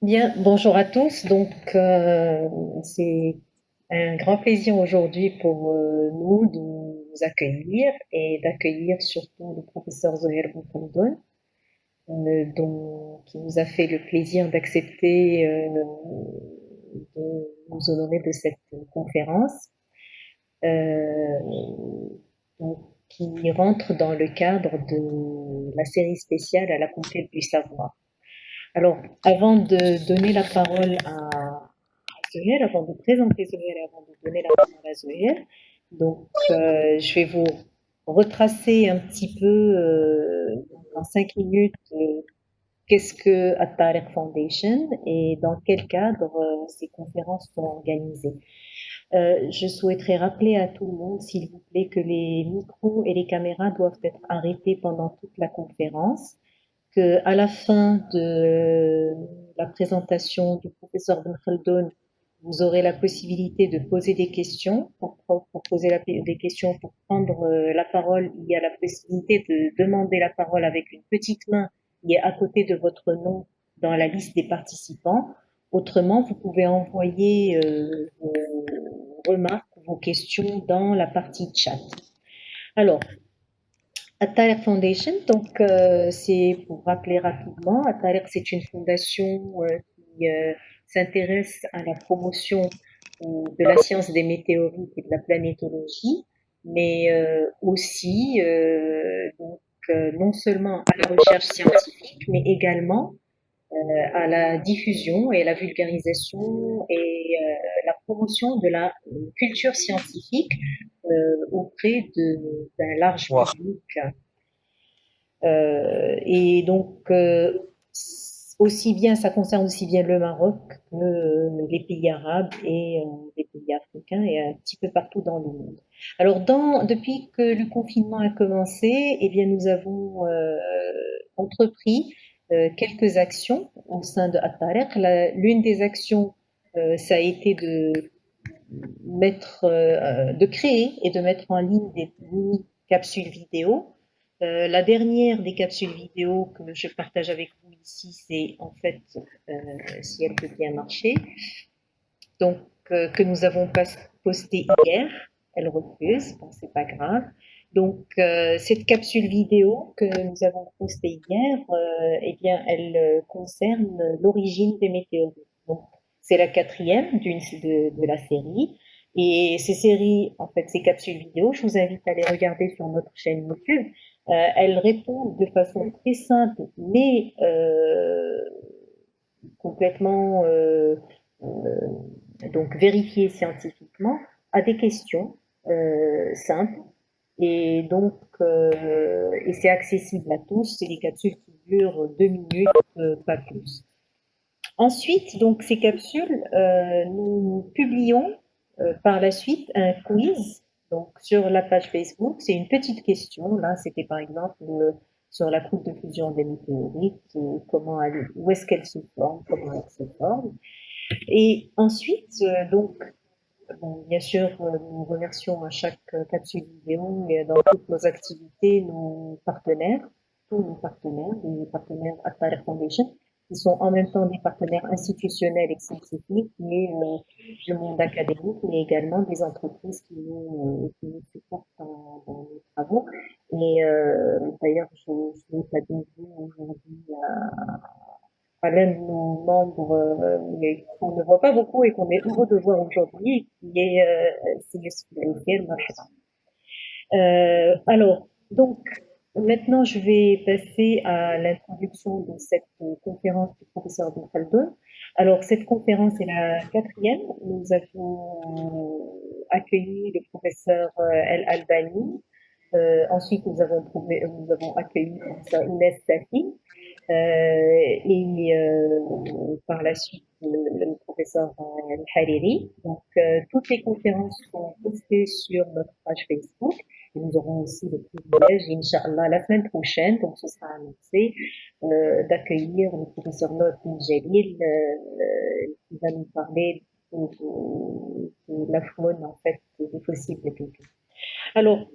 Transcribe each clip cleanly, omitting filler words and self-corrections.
Bien, bonjour à tous. C'est un grand plaisir aujourd'hui pour nous de vous accueillir et d'accueillir surtout le professeur Zohair Boukhaldon, qui nous a fait le plaisir d'accepter de nous honorer de cette conférence, euh, qui rentre dans le cadre de la série spéciale à la conquête du savoir. Alors, avant de donner la parole à Zohair, avant de présenter Zohair et avant de donner la parole à Zohair, je vais vous retracer un petit peu en 5 minutes qu'est-ce que At-Tariq Foundation et dans quel cadre ces conférences sont organisées. Je souhaiterais rappeler à tout le monde, s'il vous plaît, que les micros et les caméras doivent être arrêtés pendant toute la conférence, que à la fin de la présentation du professeur Ben Khaldoun, vous aurez la possibilité de poser des questions. Pour poser des questions, pour prendre la parole, il y a la possibilité de demander la parole avec une petite main qui est à côté de votre nom dans la liste des participants. Autrement, vous pouvez envoyer vos remarques, vos questions dans la partie chat. Alors, At-Tariq Foundation, c'est pour rappeler rapidement, At-Tariq c'est une fondation qui s'intéresse à la promotion de la science des météorites et de la planétologie, mais aussi non seulement à la recherche scientifique, mais également à la diffusion et la vulgarisation et la promotion de la culture scientifique auprès d'un large Voir. public. Et donc, aussi bien, ça concerne aussi bien le Maroc que les pays arabes et les pays africains et un petit peu partout dans le monde. Alors, depuis que le confinement a commencé, eh bien, nous avons entrepris quelques actions au sein de At-Tariq. L'une des actions, ça a été de créer et de mettre en ligne des mini capsules vidéo. La dernière des capsules vidéo que je partage avec vous ici, c'est en fait, si elle peut bien marcher, donc que nous avons posté hier. Elle refuse, bon, c'est pas grave. Cette capsule vidéo que nous avons postée hier, eh bien, elle concerne l'origine des météorites. Donc, c'est la quatrième de la série. Et ces séries, en fait, ces capsules vidéo, je vous invite à les regarder sur notre chaîne YouTube. Elles répondent de façon très simple, mais complètement vérifiées scientifiquement à des questions simples et c'est accessible à tous. C'est des capsules qui durent 2 minutes, pas plus. Ensuite, donc ces capsules, nous publions par la suite un quiz donc sur la page Facebook. C'est une petite question. Là, c'était par exemple sur la couche de fusion des météorites, où est-ce qu'elle se forme, comment elle se forme. Et ensuite, bon, bien sûr, nous remercions à chaque capsule vidéo et dans toutes nos activités nos partenaires, tous nos partenaires, les partenaires At-Tariq Foundation, qui sont en même temps des partenaires institutionnels et scientifiques, mais du monde académique, mais également des entreprises qui nous supportent dans nos travaux. Et d'ailleurs, je souhaite la bienvenue aujourd'hui à l'un de nos membres mais qu'on ne voit pas beaucoup et qu'on est heureux de voir aujourd'hui, qui est Sylvie Spirituel. Donc, maintenant, je vais passer à l'introduction de cette conférence du professeur Ben Khaldun. Alors, cette conférence est la quatrième. Nous avons accueilli le professeur El Albani. Ensuite, nous avons accueilli le professeur Inès Safi. Par la suite, le professeur Al-Hariri. Toutes les conférences sont postées sur notre page Facebook. Et nous aurons aussi le privilège, Inch'Allah, la semaine prochaine, donc ce sera annoncé, d'accueillir le professeur Nordin Jalil, qui va nous parler de la faune, en fait, des fossiles de Pékin. Alors,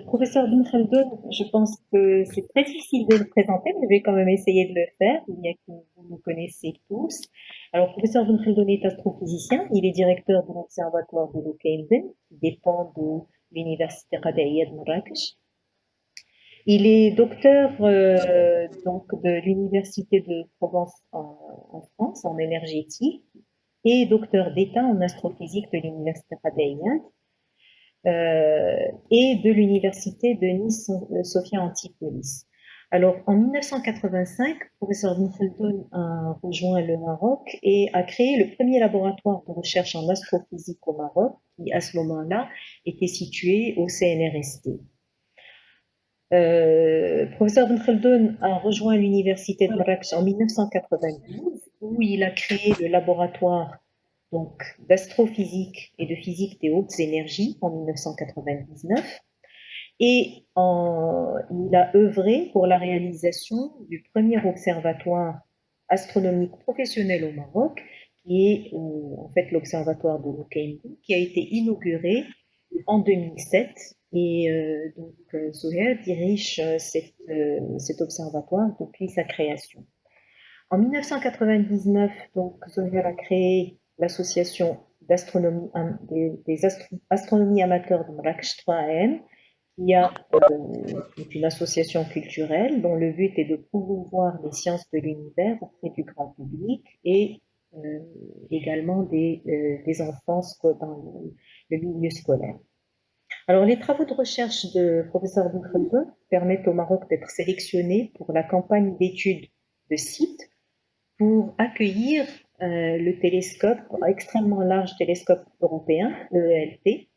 Professeur Ibn Khaldoun, je pense que c'est très difficile de le présenter, mais je vais quand même essayer de le faire, bien que vous nous connaissez tous. Alors, professeur Ibn Khaldoun est astrophysicien, il est directeur de l'Observatoire de l'Ukaïmden, qui dépend de l'Université Qadaiya de Marrakech. Il est docteur donc de l'Université de Provence en France, en énergétique, et docteur d'État en astrophysique de l'Université Qadaiya et de l'université de Nice Sophia Antipolis. Alors, en 1985, professeur Ibn Khaldoun a rejoint le Maroc et a créé le premier laboratoire de recherche en astrophysique au Maroc, qui à ce moment-là était situé au CNRST. Professeur Ibn Khaldoun a rejoint l'université de Marrakech en 1992, où il a créé le laboratoire donc d'astrophysique et de physique des hautes énergies en 1999 et il a œuvré pour la réalisation du premier observatoire astronomique professionnel au Maroc, qui est en fait l'observatoire de Luqayn, qui a été inauguré en 2007. Et donc, Zoher dirige cet observatoire depuis sa création. En 1999, donc, Zoher a créé l'association d'astronomie des astronomies amateurs de Marrakech 3AM, qui est une association culturelle dont le but est de promouvoir les sciences de l'univers auprès du grand public et également des enfants dans le milieu scolaire. Alors, les travaux de recherche de professeur Ibn Khaldoun permettent au Maroc d'être sélectionné pour la campagne d'études de sites pour accueillir le télescope, extrêmement large télescope européen, le ELT.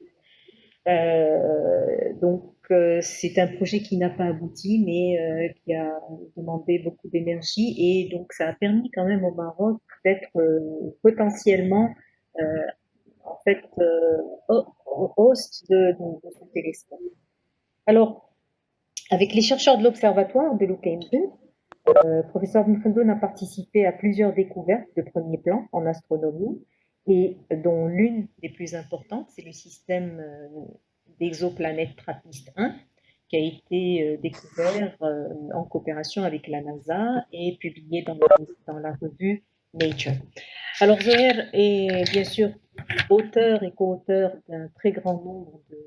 Donc, c'est un projet qui n'a pas abouti, mais qui a demandé beaucoup d'énergie et donc ça a permis quand même au Maroc d'être potentiellement euh, en fait host de ce télescope. Alors, avec les chercheurs de l'observatoire de l'UKMD, professeur Ibn Khaldoun a participé à plusieurs découvertes de premier plan en astronomie, et dont l'une des plus importantes, c'est le système d'exoplanètes TRAPPIST 1, qui a été découvert en coopération avec la NASA et publié dans la revue Nature. Alors, Zoher est bien sûr auteur et co-auteur d'un très grand nombre de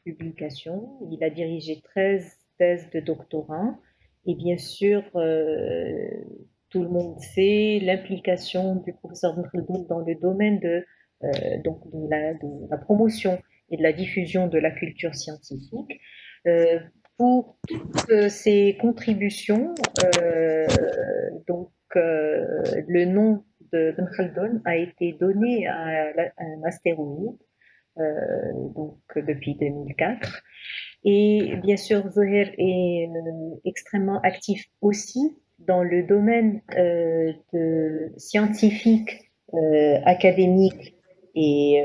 publications. Il a dirigé 13 thèses de doctorat. Et bien sûr, tout le monde sait l'implication du professeur Ibn dans le domaine de la promotion et de la diffusion de la culture scientifique. Pour toutes ces contributions, le nom de Ibn Khaldoun a été donné à un astéroïde donc depuis 2004. Et bien sûr, Zoher est extrêmement actif aussi dans le domaine scientifique, académique et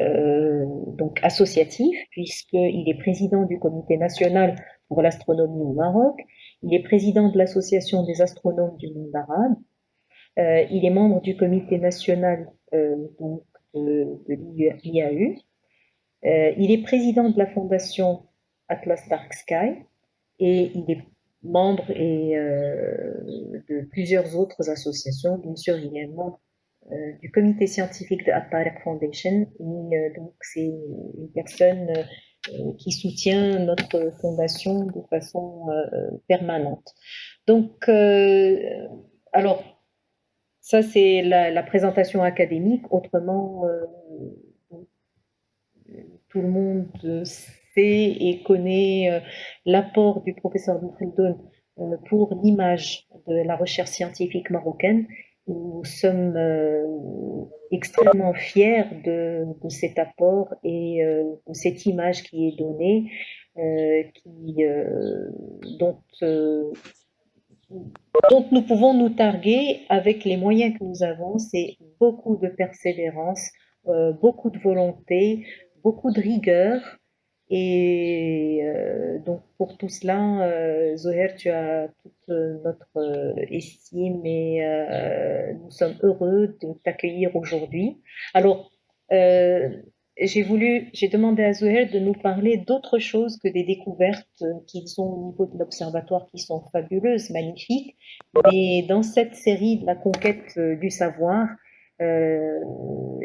donc associatif, puisqu'il est président du Comité national pour l'astronomie au Maroc, il est président de l'Association des astronomes du monde arabe, il est membre du Comité national donc, de l'IAU, il est président de la fondation Atlas Dark Sky et il est membre de plusieurs autres associations. Bien sûr, il est membre du comité scientifique de At-Tariq Foundation et donc c'est une personne qui soutient notre fondation de façon permanente. Donc, alors, ça c'est la présentation académique. Autrement, tout le monde sait et connaît l'apport du professeur Ibn Khaldoun pour l'image de la recherche scientifique marocaine. Nous sommes extrêmement fiers de cet apport et de cette image qui est donnée, dont, dont nous pouvons nous targuer avec les moyens que nous avons. C'est beaucoup de persévérance, beaucoup de volonté, beaucoup de rigueur. Et donc pour tout cela, Zoher, tu as toute notre estime et nous sommes heureux de t'accueillir aujourd'hui. Alors, j'ai demandé à Zouher de nous parler d'autre chose que des découvertes qu'ils ont au niveau de l'observatoire qui sont fabuleuses, magnifiques. Mais dans cette série de la conquête du savoir, euh,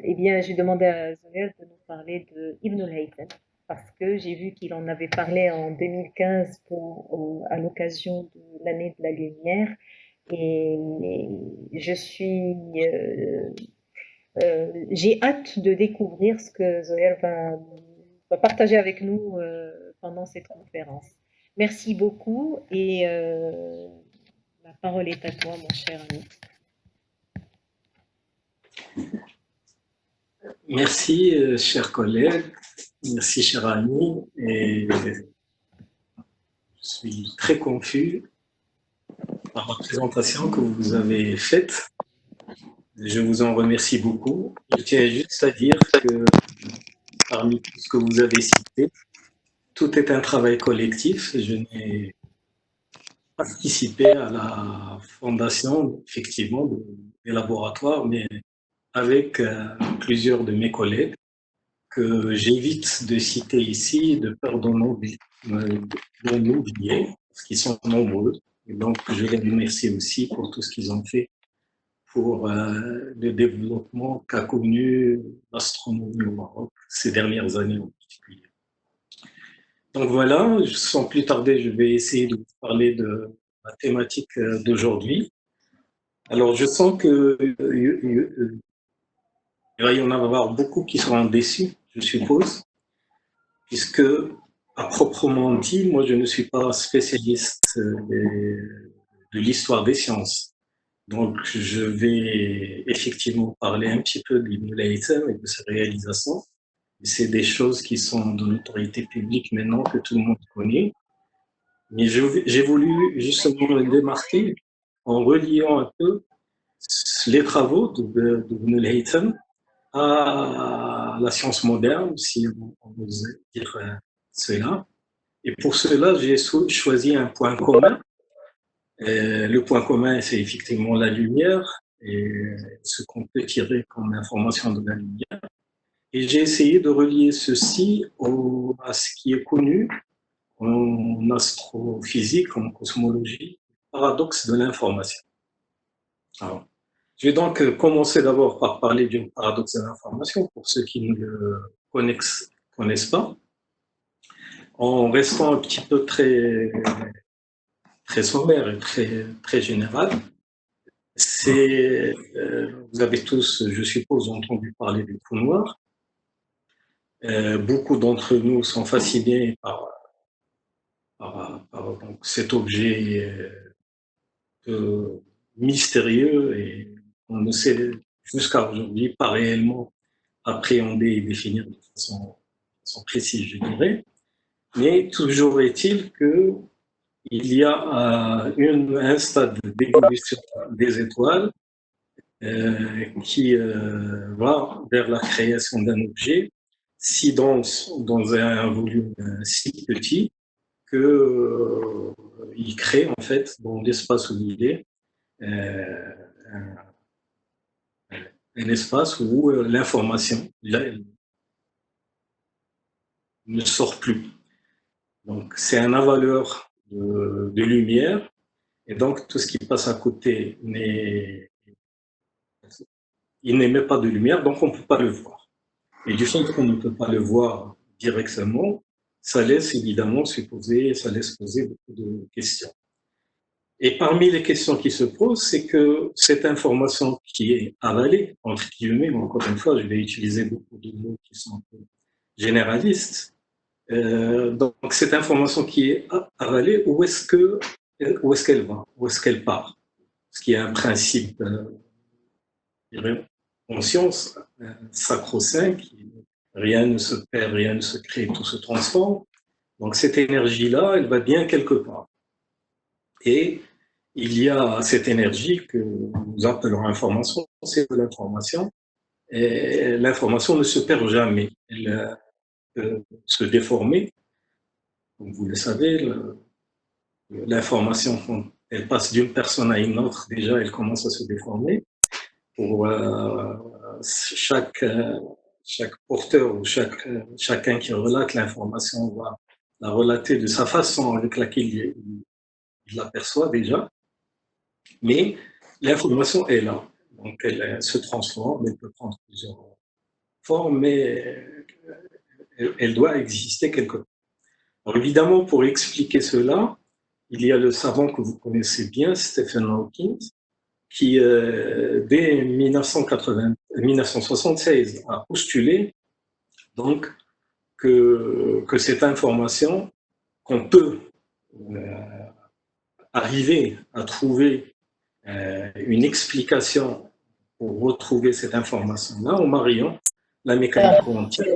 eh bien, j'ai demandé à Zouher de nous parler de Ibn al-Haytham parce que j'ai vu qu'il en avait parlé en 2015 à l'occasion de l'année de la lumière. Et je suis j'ai hâte de découvrir ce que Zoël va partager avec nous pendant cette conférence. Merci beaucoup et la parole est à toi, mon cher ami. Merci, chers collègues, merci, cher ami, et je suis très confus par la présentation que vous avez faite. Je vous en remercie beaucoup. Je tiens juste à dire que parmi tout ce que vous avez cité, tout est un travail collectif. Je n'ai participé à la fondation, effectivement, des laboratoires, mais avec plusieurs de mes collègues que j'évite de citer ici de peur d'en oublier, parce qu'ils sont nombreux. Et donc, je les remercie aussi pour tout ce qu'ils ont fait pour le développement qu'a connu l'astronomie au Maroc ces dernières années en particulier. Donc voilà, sans plus tarder, je vais essayer de vous parler de la thématique d'aujourd'hui. Alors, je sens que il va y en avoir beaucoup qui seront déçus, je suppose, puisque, à proprement dit, moi, je ne suis pas spécialiste de l'histoire des sciences. Donc, je vais effectivement parler un petit peu d'Ibn Haytham et de ses réalisations. C'est des choses qui sont de notoriété publique maintenant, que tout le monde connaît. Mais j'ai voulu justement le démarquer en reliant un peu les travaux d'Ibn Haytham à la science moderne, si on veut dire cela. Et pour cela, j'ai choisi un point commun. Le point commun, c'est effectivement la lumière et ce qu'on peut tirer comme information de la lumière. Et j'ai essayé de relier ceci à ce qui est connu en astrophysique, en cosmologie, paradoxe de l'information. Alors, je vais donc commencer d'abord par parler d'une paradoxe de l'information pour ceux qui ne le connaissent pas, en restant un petit peu très sommaire et très général. Vous avez tous, je suppose, entendu parler du trou noir. Beaucoup d'entre nous sont fascinés par donc, cet objet mystérieux et on ne sait jusqu'à aujourd'hui pas réellement appréhender et définir de façon précise, je dirais. Mais toujours est-il que il y a un stade d'évolution des étoiles qui va vers la création d'un objet si dense dans un volume si petit que il crée en fait dans l'espace où il est un espace où l'information ne sort plus. Donc c'est un avaleur de lumière et donc tout ce qui passe à côté il n'émet pas de lumière, donc on ne peut pas le voir. Et du fait qu'on ne peut pas le voir directement, ça laisse évidemment ça laisse poser beaucoup de questions. Et parmi les questions qui se posent, c'est que cette information qui est avalée, entre guillemets, encore une fois, je vais utiliser beaucoup de mots qui sont un peu généralistes, donc cette information qui est avalée, où est-ce qu'elle va, où est-ce qu'elle part? Ce qui est un principe en science, sacro-saint, rien ne se perd, rien ne se crée, tout se transforme. Donc cette énergie-là, elle va bien quelque part. Et il y a cette énergie que nous appelons information, c'est de l'information. Et l'information ne se perd jamais. Elle peut se déformer. Comme vous le savez, l'information, quand elle passe d'une personne à une autre, déjà, elle commence à se déformer. Pour chaque chaque porteur ou chacun qui relate l'information va la relater de sa façon avec laquelle il l'aperçoit déjà, mais l'information est là. Donc elle se transforme, elle peut prendre plusieurs formes, mais elle doit exister quelque part. Alors évidemment, pour expliquer cela, il y a le savant que vous connaissez bien, Stephen Hawking, qui, dès 1976, a postulé donc que cette information, qu'on peut arriver à trouver une explication pour retrouver cette information-là en mariant la mécanique quantique.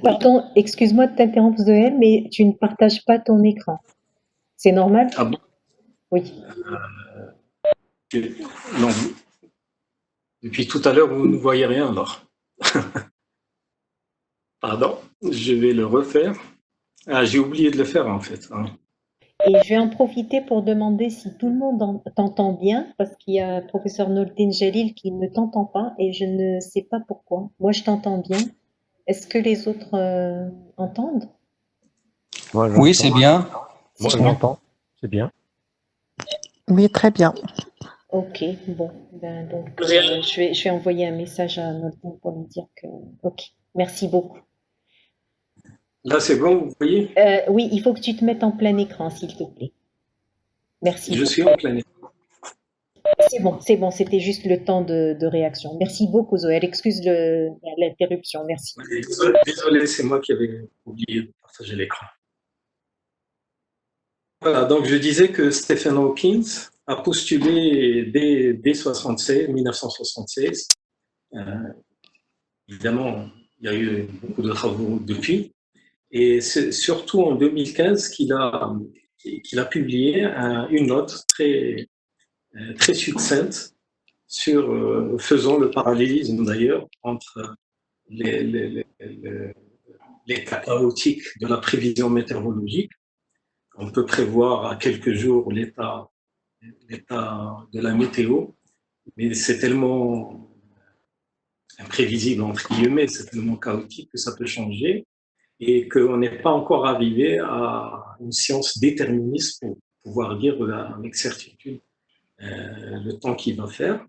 Pardon, excuse-moi de t'interrompre, Zoé, mais tu ne partages pas ton écran. C'est normal? Ah bon? Oui. Non, depuis tout à l'heure, vous ne voyez rien alors. Pardon, je vais le refaire. Ah, j'ai oublié de le faire en fait. Et je vais en profiter pour demander si tout le monde t'entend bien, parce qu'il y a professeur Nordine Jalil qui ne t'entend pas et je ne sais pas pourquoi. Moi, je t'entends bien. Est-ce que les autres entendent? Oui, c'est bien. Moi, j'entends. C'est bien. Oui, très bien. Ok, bon, ben donc je vais envoyer un message à Nordine pour lui dire que. Ok, merci beaucoup. Là, c'est bon, vous voyez? Oui, il faut que tu te mettes en plein écran, s'il te plaît. Merci. Je suis en plein écran. C'est bon, c'était juste le temps de réaction. Merci beaucoup, Zoël. Excuse l'interruption, merci. Désolé, c'est moi qui avais oublié de partager l'écran. Voilà, donc je disais que Stephen Hawking a postulé dès 1976. Évidemment, il y a eu beaucoup de travaux depuis. Et c'est surtout en 2015 qu'il a publié une note très succincte sur faisant le parallélisme d'ailleurs entre les cas chaotiques de la prévision météorologique. On peut prévoir à quelques jours l'état de la météo, mais c'est tellement imprévisible, entre guillemets, c'est tellement chaotique que ça peut changer et qu'on n'est pas encore arrivé à une science déterministe pour pouvoir dire avec certitude le temps qu'il va faire.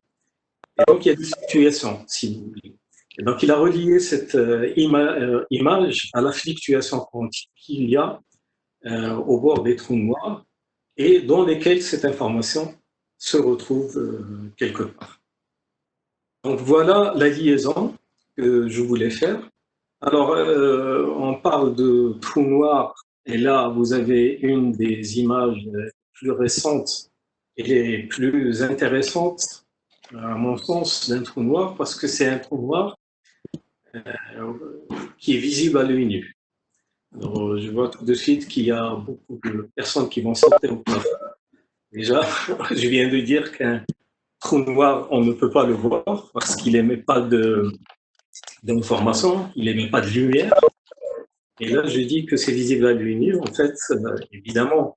Et donc, il y a des fluctuations, si vous voulez. Et donc, il a relié cette image à la fluctuation quantique qu'il y a au bord des trous noirs et dans lesquels cette information se retrouve quelque part. Donc, voilà la liaison que je voulais faire. Alors, on parle de trous noirs et là, vous avez une des images plus récentes et les plus intéressantes, à mon sens, d'un trou noir, parce que c'est un trou noir qui est visible à l'œil nu. Alors, je vois tout de suite qu'il y a beaucoup de personnes qui vont sauter au plafond. Déjà, je viens de dire qu'un trou noir, on ne peut pas le voir parce qu'il n'émet pas d'information, il n'émet pas de lumière. Et là, je dis que c'est visible à l'œil nu. En fait, évidemment,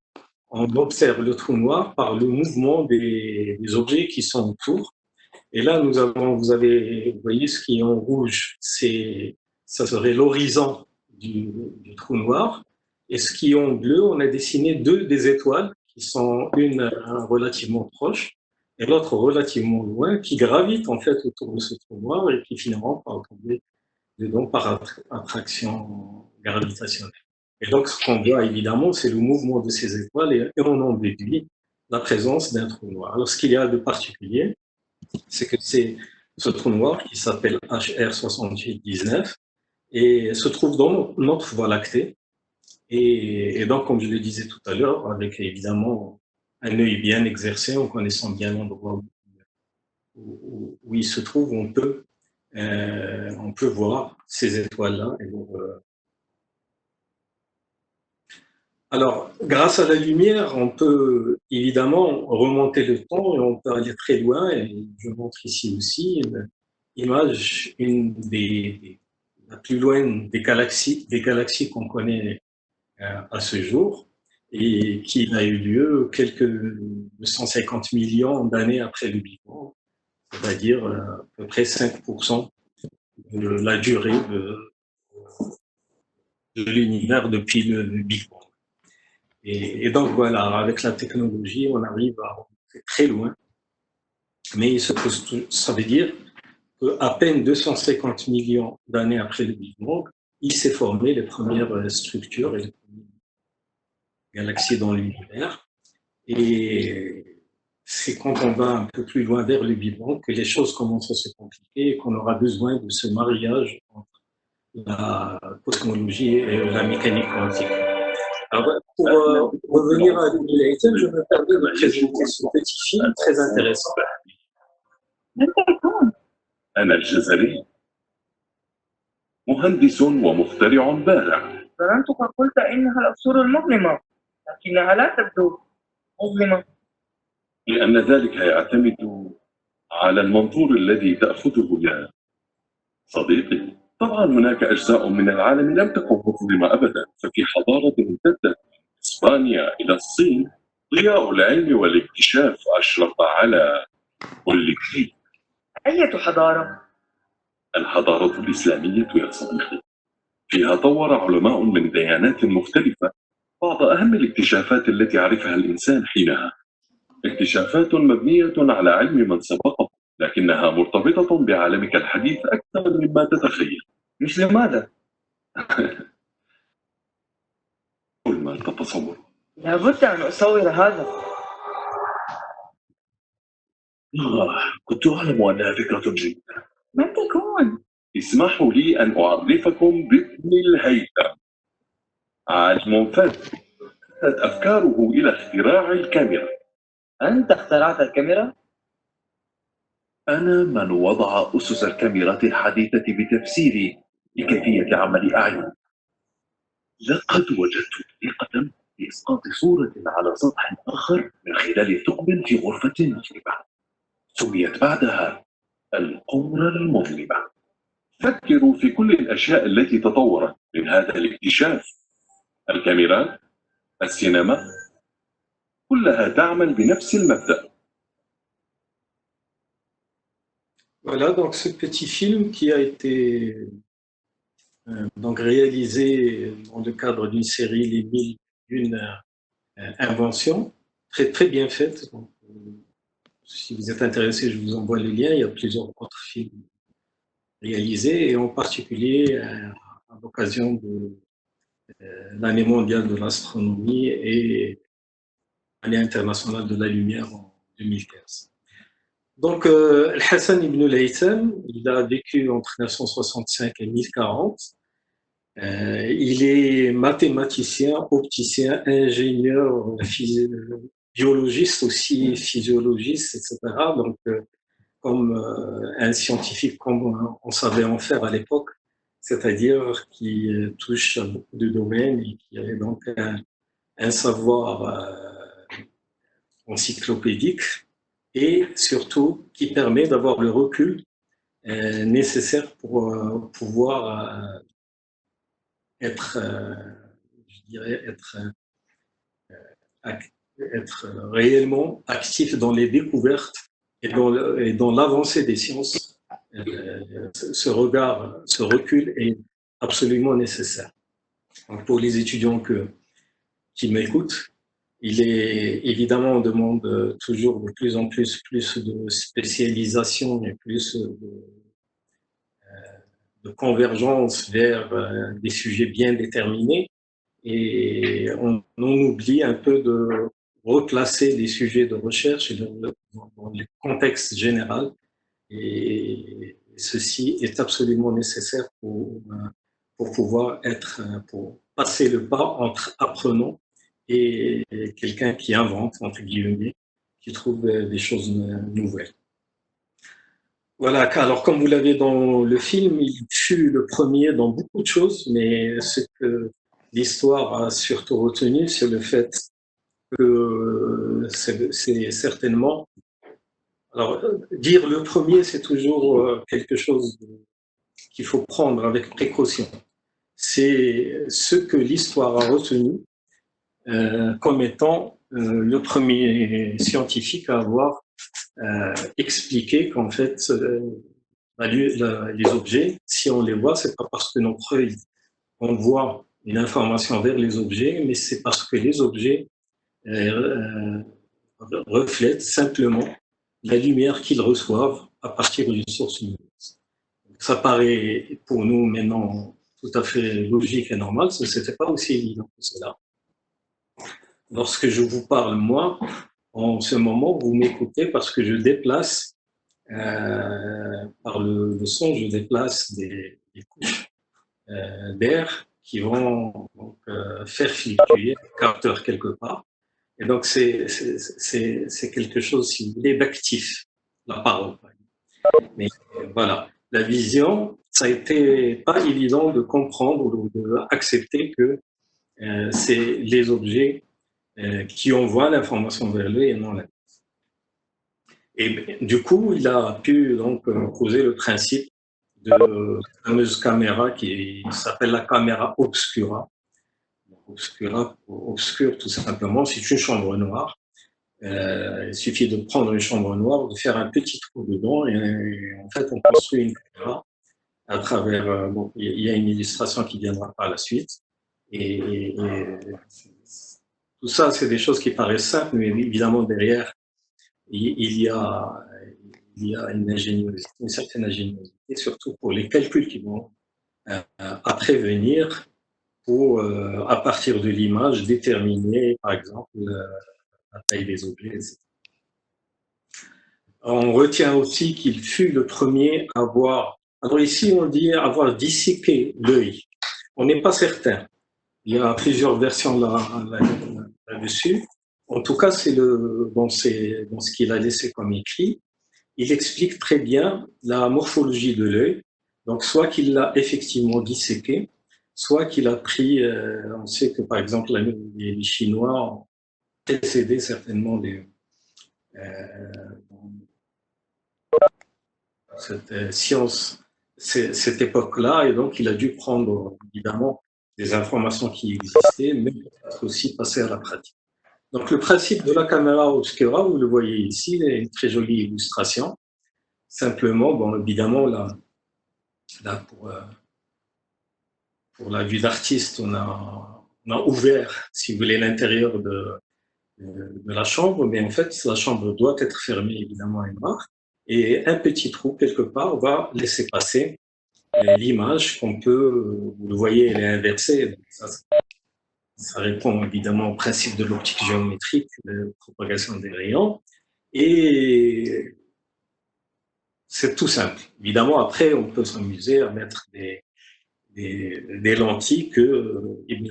on observe le trou noir par le mouvement des objets qui sont autour. Et là, vous voyez ce qui est en rouge, ça serait l'horizon du trou noir. Et ce qui est en bleu, on a dessiné deux des étoiles, qui sont une relativement proche et l'autre relativement loin, qui gravitent en fait autour de ce trou noir et qui finiront par tomber dedans par attraction gravitationnelle. Et donc, ce qu'on voit évidemment, c'est le mouvement de ces étoiles et on en déduit la présence d'un trou noir. Alors, ce qu'il y a de particulier, c'est que c'est ce trou noir qui s'appelle HR6819 et se trouve dans notre Voie lactée. Et donc, comme je le disais tout à l'heure, avec évidemment un œil bien exercé, en connaissant bien l'endroit où il se trouve, on peut voir ces étoiles-là. Alors, grâce à la lumière, on peut évidemment remonter le temps et on peut aller très loin. Et je montre ici aussi une image, la plus loin des galaxies qu'on connaît à ce jour, et qui a eu lieu quelques 150 millions d'années après le Big Bang, c'est-à-dire à peu près 5% la durée de l'univers depuis le Big Bang. Et donc voilà, avec la technologie, on arrive à très loin. Mais ça veut dire qu'à peine 250 millions d'années après le Big Bang, il s'est formé les premières structures et les premières galaxies dans l'univers. Et c'est quand on va un peu plus loin vers le Big Bang que les choses commencent à se compliquer et qu'on aura besoin de ce mariage entre la cosmologie et la mécanique quantique. Alors, pour revenir à l'Illuminator, je me permets de présenter ce petit film très intéressant. أنا الجزري مهندس ومخترع بارع. ظننتك قلت إنها العصور المظلمة، لكنها لا تبدو مظلمة. لأن ذلك يعتمد على المنظور الذي تأخذه يا صديقي. طبعا هناك أجزاء من العالم لم تكن مظلمة أبدا، ففي حضارة امتدت من إسبانيا إلى الصين ضياء العلم والاكتشاف أشرق على كل شيء. أية حضارة؟ الحضارة الإسلامية يا صديقي، فيها طور علماء من ديانات مختلفة بعض أهم الاكتشافات التي عرفها الإنسان حينها، اكتشافات مبنية على علم من سبقه، لكنها مرتبطة بعالمك الحديث أكثر مما تتخيل. مثل ماذا؟ كل ما تتصور. لابد أن أصور هذا. كنت أعلم أنها فكرة جيدة. من تكون؟ اسمحوا لي أن أعرفكم بابن الهيثم، عالم فذ أفكاره إلى اختراع الكاميرا. أنت اخترعت الكاميرا؟ أنا من وضع أسس الكاميرات الحديثة بتفسيري لكيفية عمل أعين. لقد وجدت طريقة لإسقاط صورة على سطح آخر من خلال ثقب في غرفة مظلمة، سميت بعدها القمرة المظلمة. فكروا في كل الأشياء التي تطورت من هذا الاكتشاف. الكاميرا، السينما، كلها تعمل بنفس المبدأ. Voilà donc ce petit film qui a été donc réalisé dans le cadre d'une série Les 1001 inventions, très très bien faite. Donc, si vous êtes intéressé, je vous envoie les liens. Il y a plusieurs autres films réalisés, et en particulier à l'occasion de l'année mondiale de l'astronomie et l'année internationale de la lumière en 2015. Donc, Hassan ibn al-Haytham, il a vécu entre 1965 et 1040. Il est mathématicien, opticien, ingénieur, biologiste aussi, physiologiste, etc. Donc, comme un scientifique comme on savait en faire à l'époque, c'est-à-dire qui touche à beaucoup de domaines et qui avait donc un savoir encyclopédique, et surtout qui permet d'avoir le recul nécessaire pour pouvoir être, je dirais, être réellement actif dans les découvertes et dans l'avancée des sciences. Ce regard, ce recul est absolument nécessaire. Donc pour les étudiants qui m'écoutent, il est évidemment, on demande toujours de plus en plus de spécialisation et plus de convergence vers des sujets bien déterminés, et on oublie un peu de replacer les sujets de recherche dans le contexte général, et ceci est absolument nécessaire pour pouvoir pour passer le pas entre apprenant et quelqu'un qui invente, entre guillemets, qui trouve des choses nouvelles. Voilà, alors comme vous l'avez dans le film, il fut le premier dans beaucoup de choses, mais ce que l'histoire a surtout retenu, c'est le fait que c'est certainement... Alors, dire le premier, c'est toujours quelque chose qu'il faut prendre avec précaution. C'est ce que l'histoire a retenu comme étant le premier scientifique à avoir expliqué qu'en fait, les objets, si on les voit, c'est pas parce que notre œil envoie une information vers les objets, mais c'est parce que les objets reflètent simplement la lumière qu'ils reçoivent à partir d'une source lumineuse. Ça paraît pour nous maintenant tout à fait logique et normal, ce n'était pas aussi évident que cela. Lorsque je vous parle, moi, en ce moment, vous m'écoutez parce que je déplace, par le son, je déplace des couches d'air qui vont donc, faire fluctuer le capteur quelque part. Et donc, c'est quelque chose, si vous voulez, d'actif, la parole. Mais voilà, la vision, ça a été pas évident de comprendre ou d'accepter que c'est les objets qui envoient l'information vers lui et non l'inverse. Et du coup, il a pu donc poser le principe de la fameuse caméra qui s'appelle la caméra obscura. Obscura, obscure tout simplement, c'est une chambre noire. Il suffit de prendre une chambre noire, de faire un petit trou dedans et en fait on construit une caméra à travers, bon, il y a une illustration qui viendra par la suite. Et tout ça, c'est des choses qui paraissent simples, mais évidemment derrière, il y a une ingéniosité, une certaine ingéniosité, surtout pour les calculs qui vont après venir pour, à partir de l'image, déterminer, par exemple, la taille des objets, etc. On retient aussi qu'il fut le premier à avoir, alors ici on dit avoir disséqué l'œil. On n'est pas certain. Il y a plusieurs versions là-dessus. En tout cas, c'est dans ce qu'il a laissé comme écrit. Il explique très bien la morphologie de l'œil. Donc, soit qu'il l'a effectivement disséqué, soit qu'il a pris, on sait que par exemple les Chinois ont précédé certainement cette science, cette époque-là, et donc il a dû prendre évidemment des informations qui existaient, mais peut-être aussi passer à la pratique. Donc le principe de la caméra obscura, vous le voyez ici, est une très jolie illustration. Simplement, bon, évidemment, là pour la vue d'artiste, on a ouvert, si vous voulez, l'intérieur de la chambre, mais en fait, la chambre doit être fermée, évidemment, à une barre, et un petit trou, quelque part, va laisser passer l'image qu'on peut, vous le voyez, elle est inversée, donc ça répond évidemment au principe de l'optique géométrique, de propagation des rayons, et c'est tout simple. Évidemment, après, on peut s'amuser à mettre des lentilles que Ibn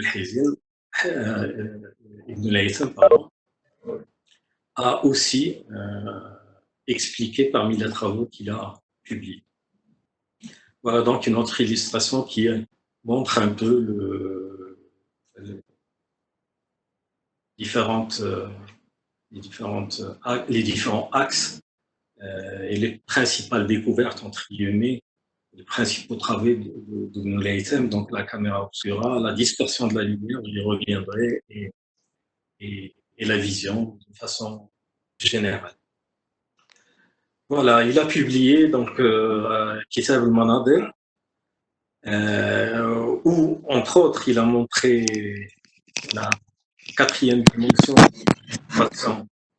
al-Haytham, pardon, a aussi expliqué parmi les travaux qu'il a publiés. Voilà donc une autre illustration qui montre un peu les différents axes et les principales découvertes, entre guillemets, les principaux travaux de Ibn al-Haytham, donc la caméra obscura, la dispersion de la lumière, j'y reviendrai, et la vision de façon générale. Voilà, il a publié donc Kitab al-Manadir, où, entre autres, il a montré la quatrième dimension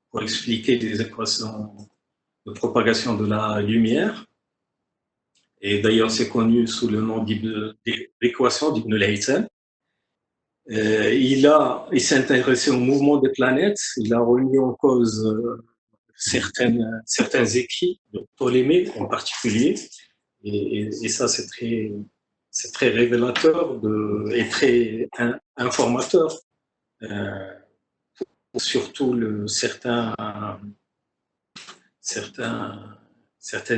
pour expliquer des équations de propagation de la lumière. Et d'ailleurs, c'est connu sous le nom d'équation d'Ibn al-Haytham. Il s'est intéressé au mouvement des planètes, il a remis en cause certains écrits de Ptolémée en particulier, et ça c'est très révélateur et très informateur, surtout certains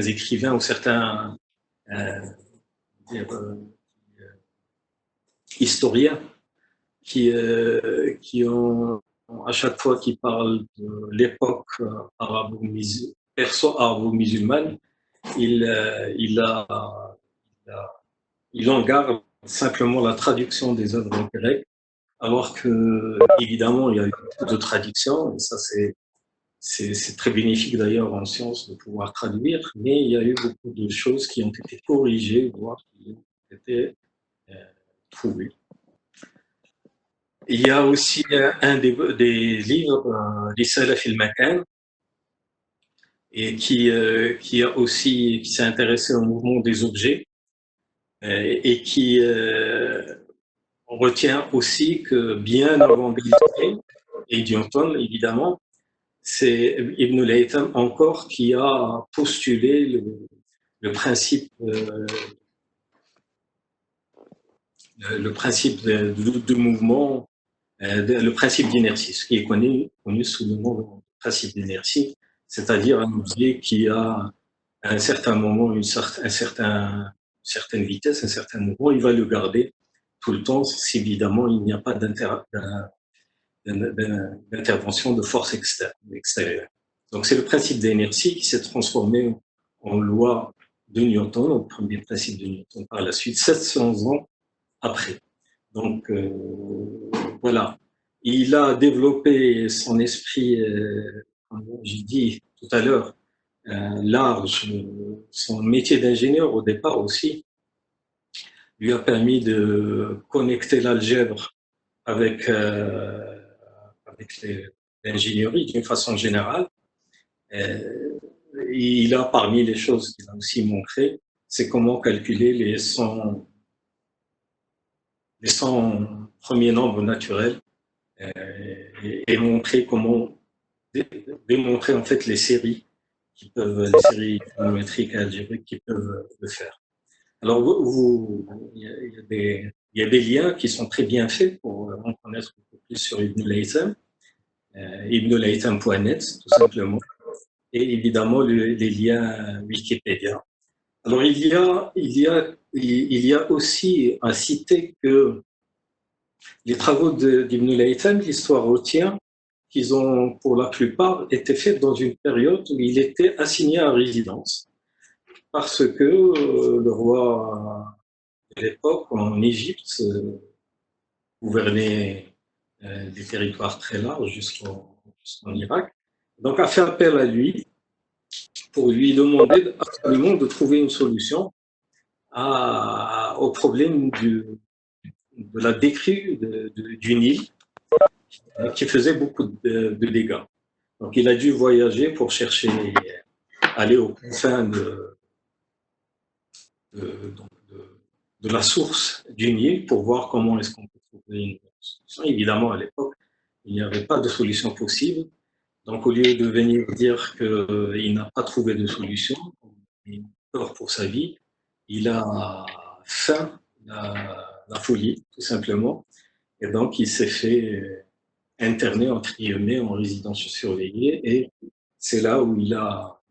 écrivains ou certains historiens qui ont, à chaque fois qu'ils parlent de l'époque perso-arabo-musulmane, il en garde simplement la traduction des œuvres grecques, alors que, évidemment, il y a eu beaucoup de traductions, et ça c'est très bénéfique d'ailleurs en sciences de pouvoir traduire, mais il y a eu beaucoup de choses qui ont été corrigées, voire qui ont été trouvées. Il y a aussi un des livres, Les Salaf al-Makan, et qui s'est intéressé au mouvement des objets et qui retient aussi que bien avant Galilée et Newton, évidemment, c'est Ibn al-Haytham encore qui a postulé le principe de mouvement, le principe d'inertie, ce qui est connu sous le nom de principe d'inertie, c'est-à-dire un objet qui a à un certain moment une certaine vitesse, un certain mouvement, il va le garder tout le temps si évidemment il n'y a pas d'intervention de force extérieure. Donc c'est le principe d'inertie qui s'est transformé en loi de Newton, au premier principe de Newton par la suite, 700 ans après. Donc voilà, il a développé son esprit, comme j'ai dit tout à l'heure, large, son métier d'ingénieur au départ aussi lui a permis de connecter l'algèbre avec l'ingénierie d'une façon générale. Il a, parmi les choses qu'il a aussi montré, c'est comment calculer les 100 premiers nombres naturels et montrer comment démontrer en fait les séries trigonométriques et algébriques qui peuvent le faire. Alors, il y a des liens qui sont très bien faits pour en connaître beaucoup plus sur Ibn al-Haytham, ibnulhaytham.net, tout simplement, et évidemment les liens Wikipédia. Alors, il y a aussi à citer que les travaux d'Ibn al-Haytham, l'histoire retient qu'ils ont, pour la plupart, été faits dans une période où il était assigné à résidence. Parce que le roi de l'époque, en Égypte, gouvernait des territoires très larges jusqu'en Irak. Donc, a fait appel à lui pour lui demander absolument de trouver une solution au problème de la décrue du Nil qui faisait beaucoup de dégâts. Donc, il a dû voyager pour chercher, aller aux confins de la source du Nil pour voir comment est-ce qu'on peut trouver une solution. Évidemment, à l'époque, il n'y avait pas de solution possible. Donc, au lieu de venir dire qu'il n'a pas trouvé de solution, il a peur pour sa vie, il a feint la folie, tout simplement. Et donc, il s'est fait interner, entre guillemets, en résidence surveillée. Et c'est là où il a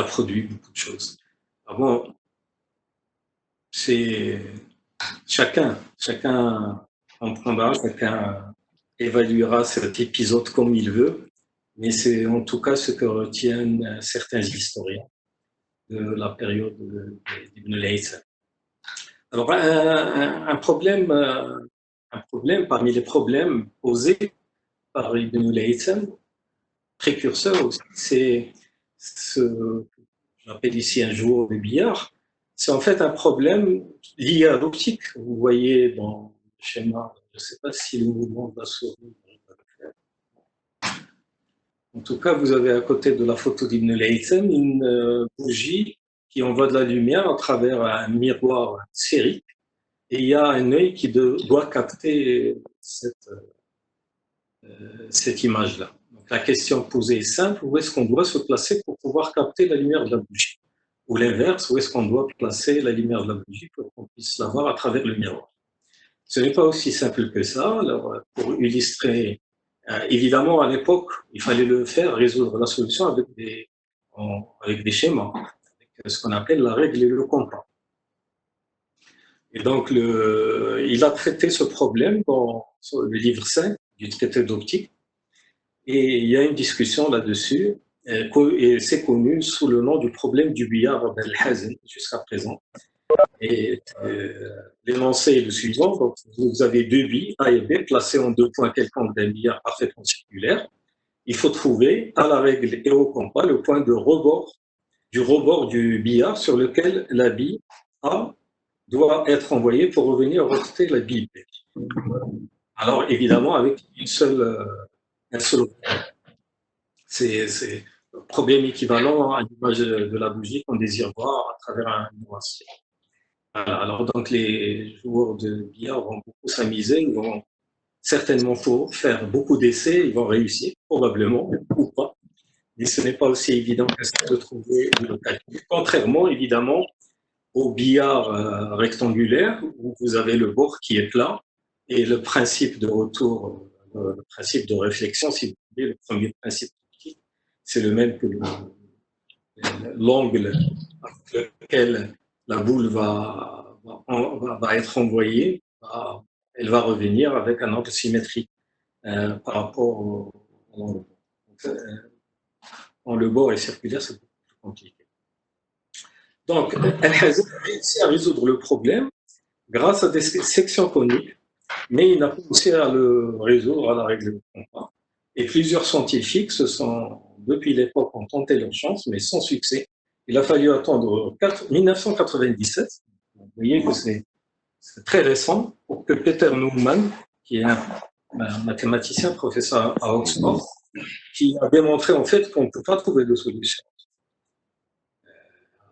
produit beaucoup de choses. Alors bon, c'est chacun comprendra, chacun évaluera cet épisode comme il veut, mais c'est en tout cas ce que retiennent certains historiens de la période d'Ibn al-Haytham. Alors un problème parmi les problèmes posés par Ibn al-Haytham, précurseur aussi, c'est ce j'appelle ici un joueur de billard, c'est en fait un problème lié à l'optique. Vous voyez dans le schéma, je ne sais pas si le mouvement de la souris va le faire. En tout cas, vous avez à côté de la photo d'Ibn al-Haytham une bougie qui envoie de la lumière à travers un miroir sphérique et il y a un œil qui doit capter cette image-là. Donc la question posée est simple, où est-ce qu'on doit se placer pour pouvoir capter la lumière de la bougie? Ou l'inverse, où est-ce qu'on doit placer la lumière de la bougie pour qu'on puisse la voir à travers le miroir? Ce n'est pas aussi simple que ça. Alors, pour illustrer, évidemment, à l'époque, il fallait le faire, résoudre la solution avec des schémas, avec ce qu'on appelle la règle et le compas. Et donc, il a traité ce problème dans le livre 5 du traité d'optique. Et il y a une discussion là-dessus, et c'est connu sous le nom du problème du billard d'Al-Hazm jusqu'à présent. Et l'énoncé est le suivant, donc vous avez deux billes, A et B, placées en deux points quelconques d'un billard parfaitement circulaire. il faut trouver à la règle et au compas le point de rebord du billard sur lequel la bille A doit être envoyée pour revenir heurter la bille B. Alors évidemment avec un seul c'est un problème équivalent à l'image de la bougie qu'on désire voir à travers un miroir. Alors donc les joueurs de billard vont beaucoup s'amuser, ils vont certainement faire beaucoup d'essais, ils vont réussir, probablement, ou pas. Mais ce n'est pas aussi évident que ça de trouver le calcul. Contrairement, évidemment, au billard rectangulaire, où vous avez le bord qui est plat, et le principe de retour, le principe de réflexion, si vous voulez, le premier principe, c'est le même que l'angle avec lequel la boule va être envoyée, elle va revenir avec un angle symétrique par rapport au bord. Quand le bord est circulaire, c'est beaucoup plus compliqué. Donc, El-Hazem a réussi à résoudre le problème grâce à des sections coniques, mais il n'a pas réussi à le résoudre à la règle de compas. Et plusieurs scientifiques depuis l'époque, ont tenté leur chance, mais sans succès. Il a fallu attendre 1997. Vous voyez que c'est très récent pour que Peter Neumann, qui est un mathématicien, professeur à Oxford, qui a démontré en fait qu'on ne peut pas trouver de solution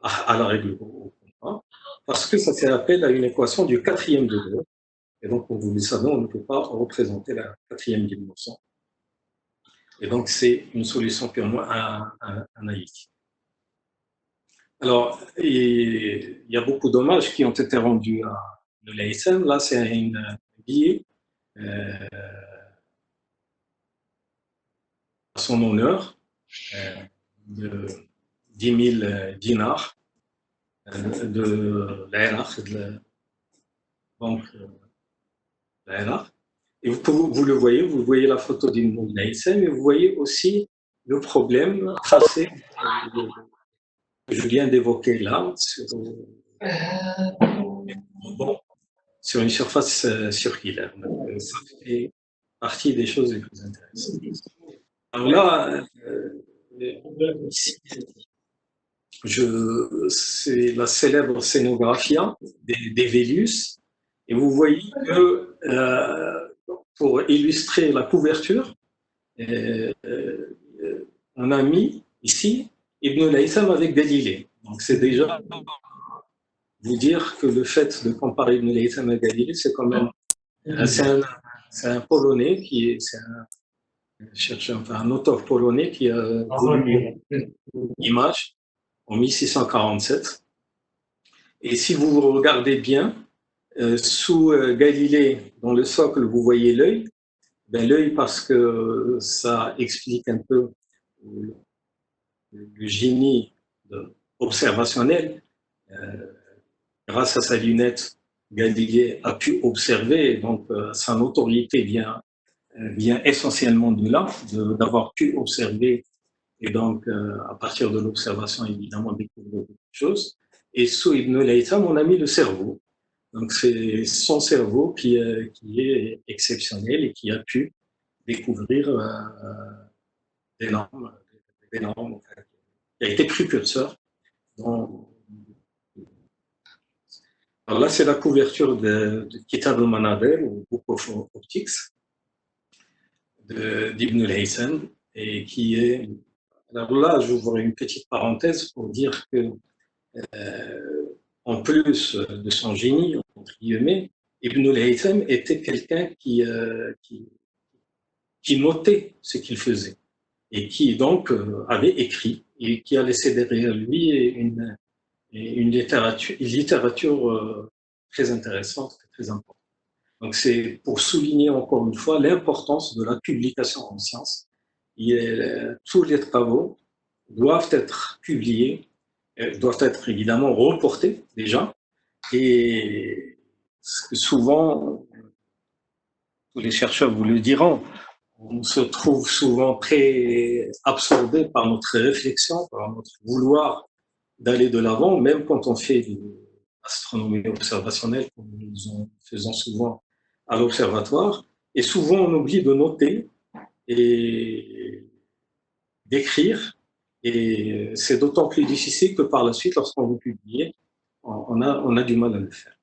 à la règle au compas, parce que ça s'appelle à une équation du 4e degré. Et donc, comme vous le savez, on ne peut pas représenter la 4e dimension. Et donc, c'est une solution purement analytique. Alors, il y a beaucoup d'hommages qui ont été rendus à l'Haytham. Là, c'est un billet à son honneur de 10 000 dinars de l'Iraq, de la banque de l'Iraq. Et vous le voyez, vous voyez la photo d'Ibn Haytham, mais vous voyez aussi le problème tracé que je viens d'évoquer là, sur une surface circulaire. Donc, ça fait partie des choses les plus intéressantes. Alors là, ici, c'est la célèbre scénographia des Vélus, et vous voyez que pour illustrer la couverture, on a mis ici Ibn Haytham avec Galilée. Donc c'est déjà vous dire que le fait de comparer Ibn Haytham à Galilée, c'est quand même c'est un Polonais un auteur polonais qui a voulu une image en 1647. Et si vous regardez bien, sous Galilée, dans le socle, vous voyez l'œil. Ben, l'œil, parce que ça explique un peu le génie observationnel. Grâce à sa lunette, Galilée a pu observer, donc sa notoriété vient essentiellement de là, d'avoir pu observer, et donc à partir de l'observation, évidemment, découvrir beaucoup de choses. Et sous Ibn Haytham, on a mis le cerveau. Donc c'est son cerveau qui est exceptionnel et qui a pu découvrir des normes, qui a été précurseur. Alors là, c'est la couverture de Kitab al-Manadir, ou Book of Optics, d'Ibn Haytham, et qui est... Alors là, j'ouvre une petite parenthèse pour dire que en plus de son génie, entre guillemets, Ibn Haytham était quelqu'un qui notait ce qu'il faisait et qui donc avait écrit et qui a laissé derrière lui une littérature très intéressante, très importante. Donc c'est pour souligner encore une fois l'importance de la publication en sciences. Tous les travaux doivent être publiés, doivent être évidemment reportés déjà, et souvent, tous les chercheurs vous le diront, on se trouve souvent très absorbé par notre réflexion, par notre vouloir d'aller de l'avant, même quand on fait de l'astronomie observationnelle, comme nous faisons souvent à l'observatoire, et souvent on oublie de noter, et d'écrire, et c'est d'autant plus difficile que par la suite, lorsqu'on veut publier, on a du mal à le faire.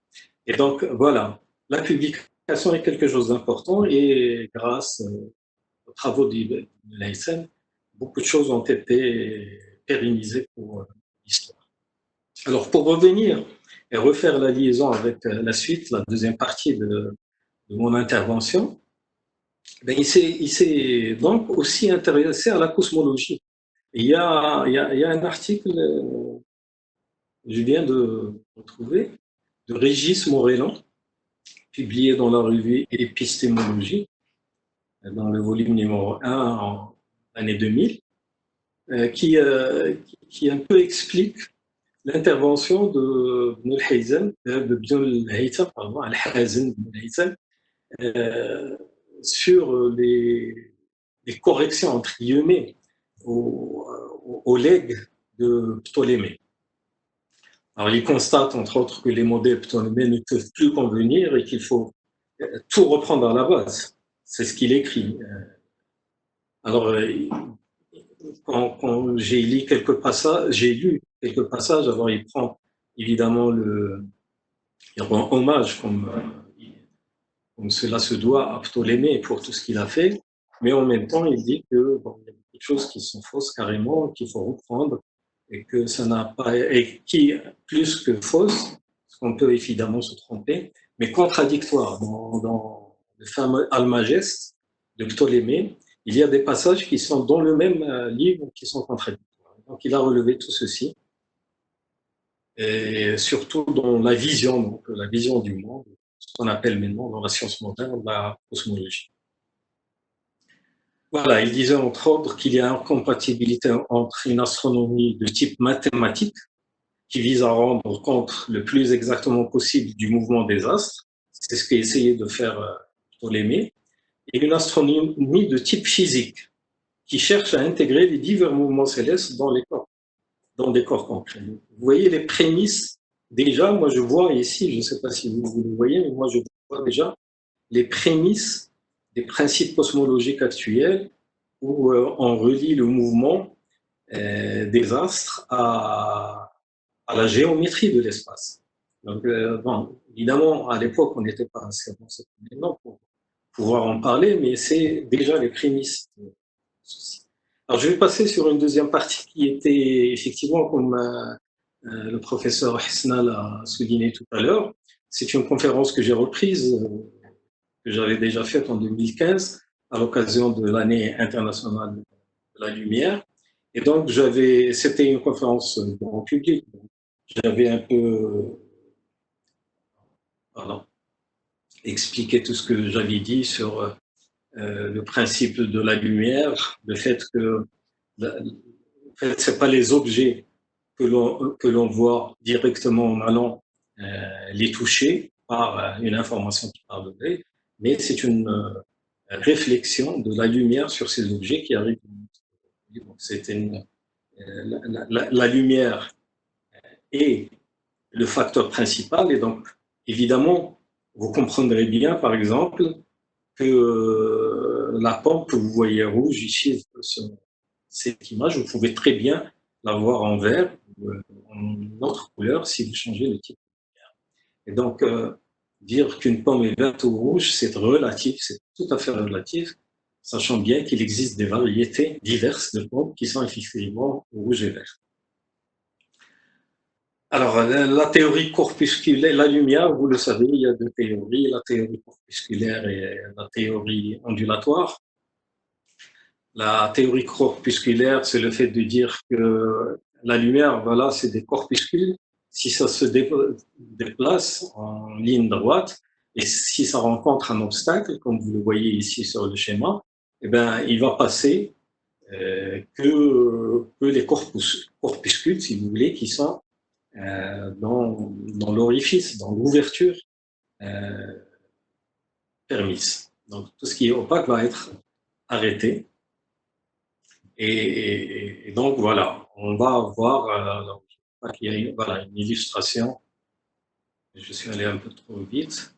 Et donc, voilà, la publication est quelque chose d'important, et grâce aux travaux de l'ASN, beaucoup de choses ont été pérennisées pour l'histoire. Alors, pour revenir et refaire la liaison avec la suite, la deuxième partie de mon intervention, ben, il s'est donc aussi intéressé à la cosmologie. Et il y a un article, je viens de retrouver, de Régis Morellan, publié dans la revue Épistémologie, dans le volume numéro 1 en l'année 2000, qui un peu explique l'intervention de Ibn al-Haytham, pardon, Al-Hazm Ibn al-Haytham, sur les corrections, entre guillemets, au legs de Ptolémée. Alors, il constate, entre autres, que les modèles ptoléméens ne peuvent plus convenir et qu'il faut tout reprendre à la base. C'est ce qu'il écrit. Alors, quand j'ai lu quelques passages, alors il prend évidemment il rend hommage comme cela se doit à Ptolémée pour tout ce qu'il a fait, mais en même temps, il dit que bon, il y a beaucoup de choses qui sont fausses carrément, qu'il faut reprendre, et que ça n'a pas, et qui, plus que fausses, parce qu'on peut évidemment se tromper, mais contradictoires. Dans le fameux Almageste de Ptolémée, il y a des passages qui sont dans le même livre qui sont contradictoires. Donc il a relevé tout ceci, et surtout dans la vision, donc la vision du monde, ce qu'on appelle maintenant dans la science moderne la cosmologie. Voilà, il disait entre autres qu'il y a une incompatibilité entre une astronomie de type mathématique, qui vise à rendre compte le plus exactement possible du mouvement des astres, c'est ce qu'a essayé de faire Ptolémée, et une astronomie de type physique, qui cherche à intégrer les divers mouvements célestes dans des corps concrets. Vous voyez les prémices, déjà, moi je vois ici, je ne sais pas si vous le voyez, mais moi je vois déjà les prémices des principes cosmologiques actuels où on relie le mouvement des astres à la géométrie de l'espace. Donc, bon, évidemment, à l'époque, on n'était pas assez avancé maintenant pour pouvoir en parler, mais c'est déjà les prémices de ceci. Alors, je vais passer sur une deuxième partie qui était effectivement, comme le professeur Hesnal a souligné tout à l'heure, c'est une conférence que j'ai reprise, que j'avais déjà faite en 2015, à l'occasion de l'année internationale de la lumière. Et donc, c'était une conférence grand public. J'avais un peu expliqué tout ce que j'avais dit sur le principe de la lumière, le fait que en fait, ce n'est pas les objets que l'on voit directement en allant les toucher par une information qui part de l'œil, mais c'est une réflexion de la lumière sur ces objets qui arrivent. Donc, la lumière est le facteur principal, et donc évidemment vous comprendrez bien par exemple que la pompe que vous voyez rouge ici sur cette image, vous pouvez très bien la voir en vert ou en autre couleur si vous changez le type de lumière. Et donc dire qu'une pomme est verte ou rouge, c'est relatif, c'est tout à fait relatif, sachant bien qu'il existe des variétés diverses de pommes qui sont effectivement rouges et vertes. Alors, la théorie corpusculaire, la lumière, vous le savez, il y a deux théories, la théorie corpusculaire et la théorie ondulatoire. La théorie corpusculaire, c'est le fait de dire que la lumière, voilà, c'est des corpuscules. Si ça se déplace en ligne droite, et si ça rencontre un obstacle, comme vous le voyez ici sur le schéma, eh ben, il va passer que les corpuscules, si vous voulez, qui sont dans l'orifice, dans l'ouverture permise. Donc tout ce qui est opaque va être arrêté. Et donc voilà, on va avoir il y a une illustration. Je suis allé un peu trop vite.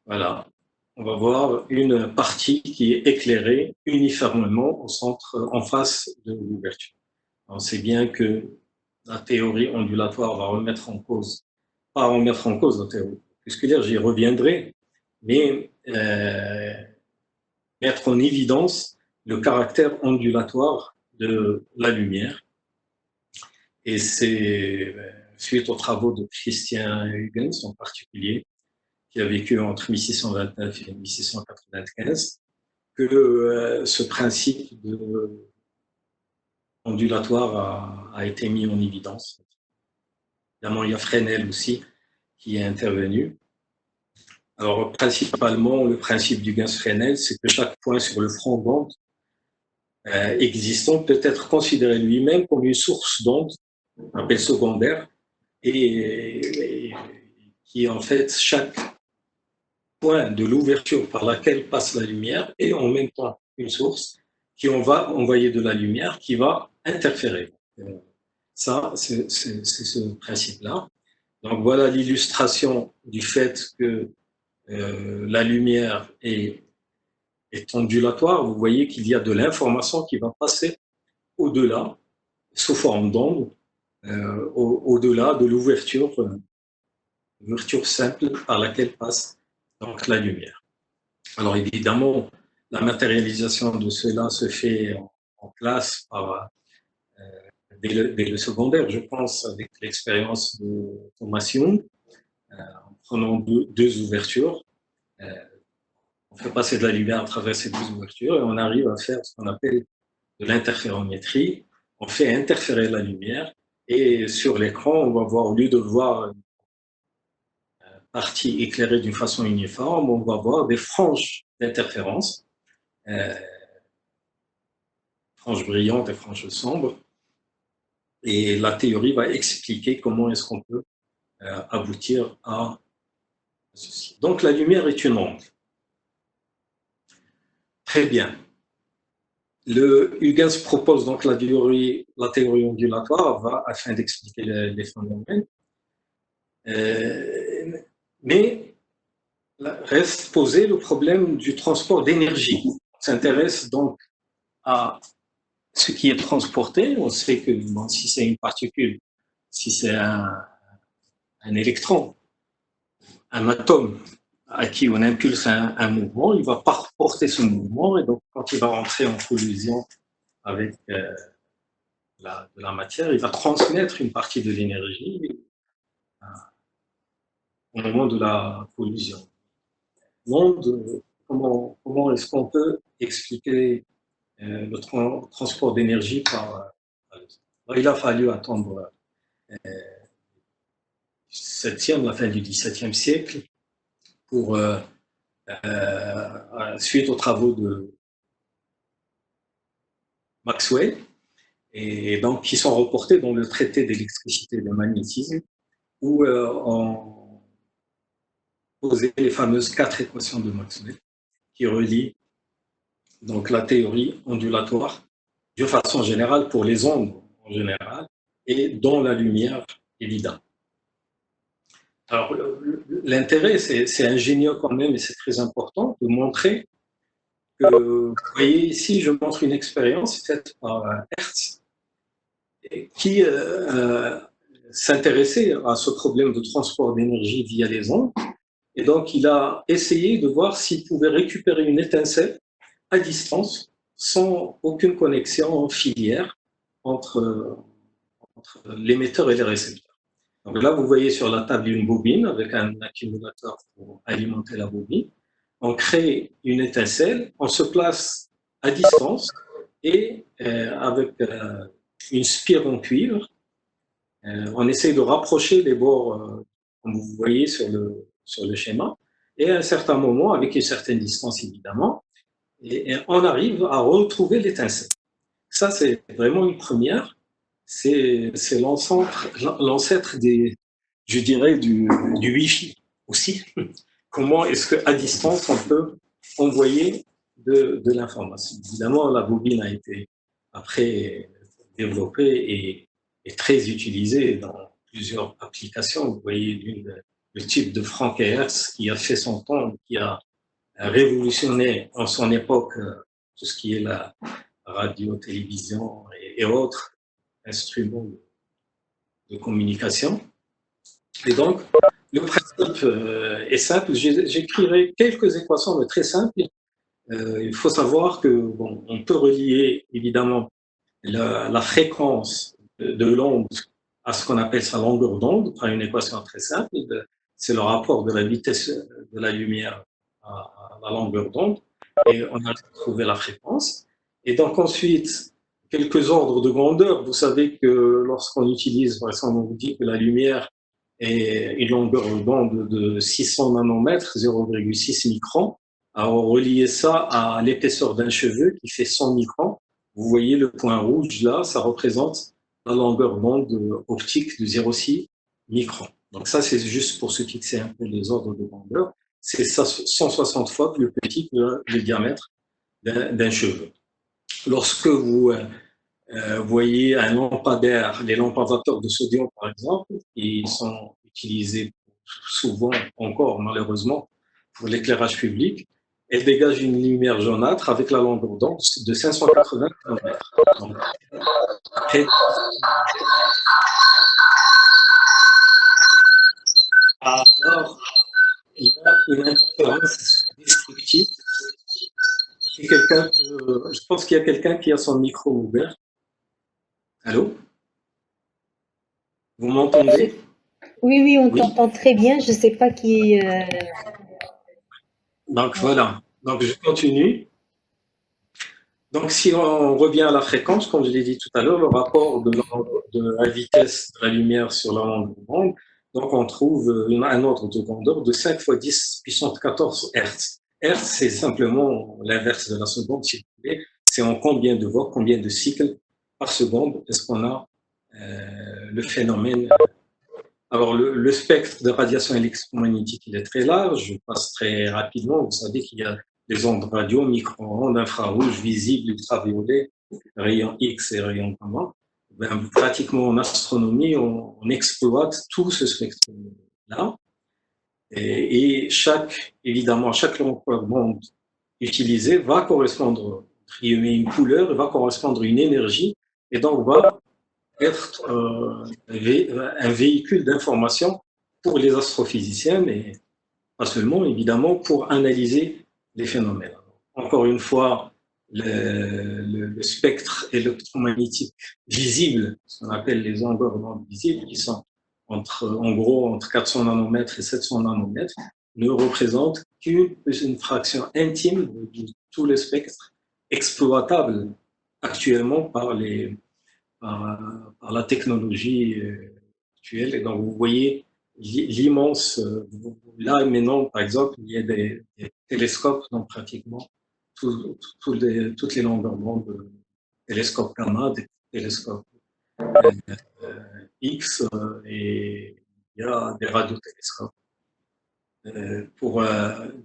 Voilà. on va voir une partie qui est éclairée uniformément au centre, en face de l'ouverture. On sait bien que la théorie ondulatoire va remettre en cause, pas remettre en cause la théorie crépusculaire, j'y reviendrai, mais mettre en évidence le caractère ondulatoire de la lumière. Et c'est suite aux travaux de Christian Huygens en particulier, qui a vécu entre 1629 et 1695, que ce principe ondulatoire a été mis en évidence. Évidemment, il y a Fresnel aussi qui est intervenu. Alors, principalement, le principe du Huygens-Fresnel, c'est que chaque point sur le front d'onde existant peut être considéré lui-même comme une source d'onde, on appelle secondaire, et qui, en fait, chaque point de l'ouverture par laquelle passe la lumière est en même temps une source qui on va envoyer de la lumière qui va interférer. Ça, c'est ce principe-là. Donc voilà l'illustration du fait que la lumière est ondulatoire. Vous voyez qu'il y a de l'information qui va passer au-delà, sous forme d'onde, au-delà de l'ouverture simple par laquelle passe donc la lumière. Alors évidemment, la matérialisation de cela se fait en classe dès le secondaire, je pense, avec l'expérience de Thomas Young, en prenant deux ouvertures. On fait passer de la lumière à travers ces deux ouvertures et on arrive à faire ce qu'on appelle de l'interférométrie. On fait interférer la lumière et sur l'écran, on va voir, au lieu de voir partie éclairée d'une façon uniforme, on va voir des franges d'interférence, franges brillantes et franges sombres. Et la théorie va expliquer comment est-ce qu'on peut aboutir à ceci. Donc la lumière est une onde. Très bien. Huygens propose donc la théorie ondulatoire afin d'expliquer les phénomènes. Mais reste posé le problème du transport d'énergie. On s'intéresse donc à ce qui est transporté. On sait que bon, si c'est une particule, si c'est un électron, un atome à qui on impulse un mouvement, il va porter ce mouvement et donc quand il va rentrer en collision avec de la matière, il va transmettre une partie de l'énergie au moment de la collision. Comment est-ce qu'on peut expliquer le transport d'énergie par il a fallu attendre la fin du XVIIe siècle pour, suite aux travaux de Maxwell, et donc qui sont reportés dans le traité d'électricité et de magnétisme, où on posait les fameuses 4 équations de Maxwell qui relient donc la théorie ondulatoire d'une façon générale pour les ondes en général et dans la lumière évidemment. Alors l'intérêt, c'est ingénieux quand même et c'est très important de montrer que, vous voyez ici, je montre une expérience faite par Hertz qui s'intéressait à ce problème de transport d'énergie via les ondes. Et donc, il a essayé de voir s'il pouvait récupérer une étincelle à distance, sans aucune connexion filière entre l'émetteur et les récepteurs. Donc là, vous voyez sur la table une bobine avec un accumulateur pour alimenter la bobine. On crée une étincelle, on se place à distance et avec une spire en cuivre, on essaie de rapprocher les bords, comme vous voyez sur le schéma, et à un certain moment, avec une certaine distance évidemment, et on arrive à retrouver l'étincelle. Ça, c'est vraiment une première. C'est l'ancêtre je dirais, du Wi-Fi aussi. Comment est-ce qu'à distance, on peut envoyer de l'information? Évidemment, la bobine a été après développée et très utilisée dans plusieurs applications. Vous voyez le type de Frank Hertz qui a fait son temps, qui a révolutionné en son époque tout ce qui est la radio, télévision et autres instruments de communication. Et donc, le principe est simple. J'écrirai quelques équations, mais très simples. Il faut savoir que bon, on peut relier évidemment la fréquence de l'onde à ce qu'on appelle sa longueur d'onde par une équation très simple. C'est le rapport de la vitesse de la lumière à la longueur d'onde. Et on a trouvé la fréquence. Et donc ensuite, quelques ordres de grandeur. Vous savez que lorsqu'on utilise, par exemple, on vous dit que la lumière est une longueur d'onde de 600 nanomètres, 0,6 microns. Alors, relier ça à l'épaisseur d'un cheveu qui fait 100 microns. Vous voyez le point rouge là, ça représente la longueur d'onde optique de 0,6 microns. Donc ça, c'est juste pour se fixer un peu les ordres de grandeur. C'est 160 fois plus petit que le diamètre d'un cheveu. Lorsque vous voyez un lampadaire, les lampadaires de sodium par exemple, qui sont utilisés souvent encore malheureusement pour l'éclairage public, elle dégage une lumière jaunâtre avec la longueur d'onde de 580 km. Donc, après, alors, il y a une interférence destructive. Si je pense qu'il y a quelqu'un qui a son micro ouvert. Allô? Vous m'entendez? Oui, on t'entend très bien. Je ne sais pas qui est... Donc voilà, donc je continue. Donc si on revient à la fréquence, comme je l'ai dit tout à l'heure, le rapport de la vitesse de la lumière sur la longueur d'onde, donc on trouve un ordre de grandeur de 5 fois 10 puissance 14 Hertz. Hertz, c'est simplement l'inverse de la seconde, si vous voulez. C'est en combien de volts, combien de cycles par seconde est-ce qu'on a le phénomène. Alors, le spectre de radiation électromagnétique, il est très large. Je passe très rapidement. Vous savez qu'il y a des ondes radio, micro-ondes, infrarouges, visibles, ultraviolets, rayons X et rayons gamma. Ben, pratiquement en astronomie, on exploite tout ce spectre-là. Et évidemment, chaque longueur d'onde utilisée va correspondre à une couleur, va correspondre à une énergie, et donc va être un véhicule d'information pour les astrophysiciens, mais pas seulement, évidemment, pour analyser les phénomènes. Encore une fois, le spectre électromagnétique visible, ce qu'on appelle les longueurs d'onde visibles, qui sont en gros entre 400 nanomètres et 700 nanomètres, ne représentent qu'une fraction intime de tout le spectre exploitable actuellement par la technologie actuelle. Et donc, vous voyez l'immense... Là, maintenant, par exemple, il y a des télescopes, donc pratiquement toutes les longueurs d'onde, télescopes gamma, des télescopes X, et il y a des radiotélescopes pour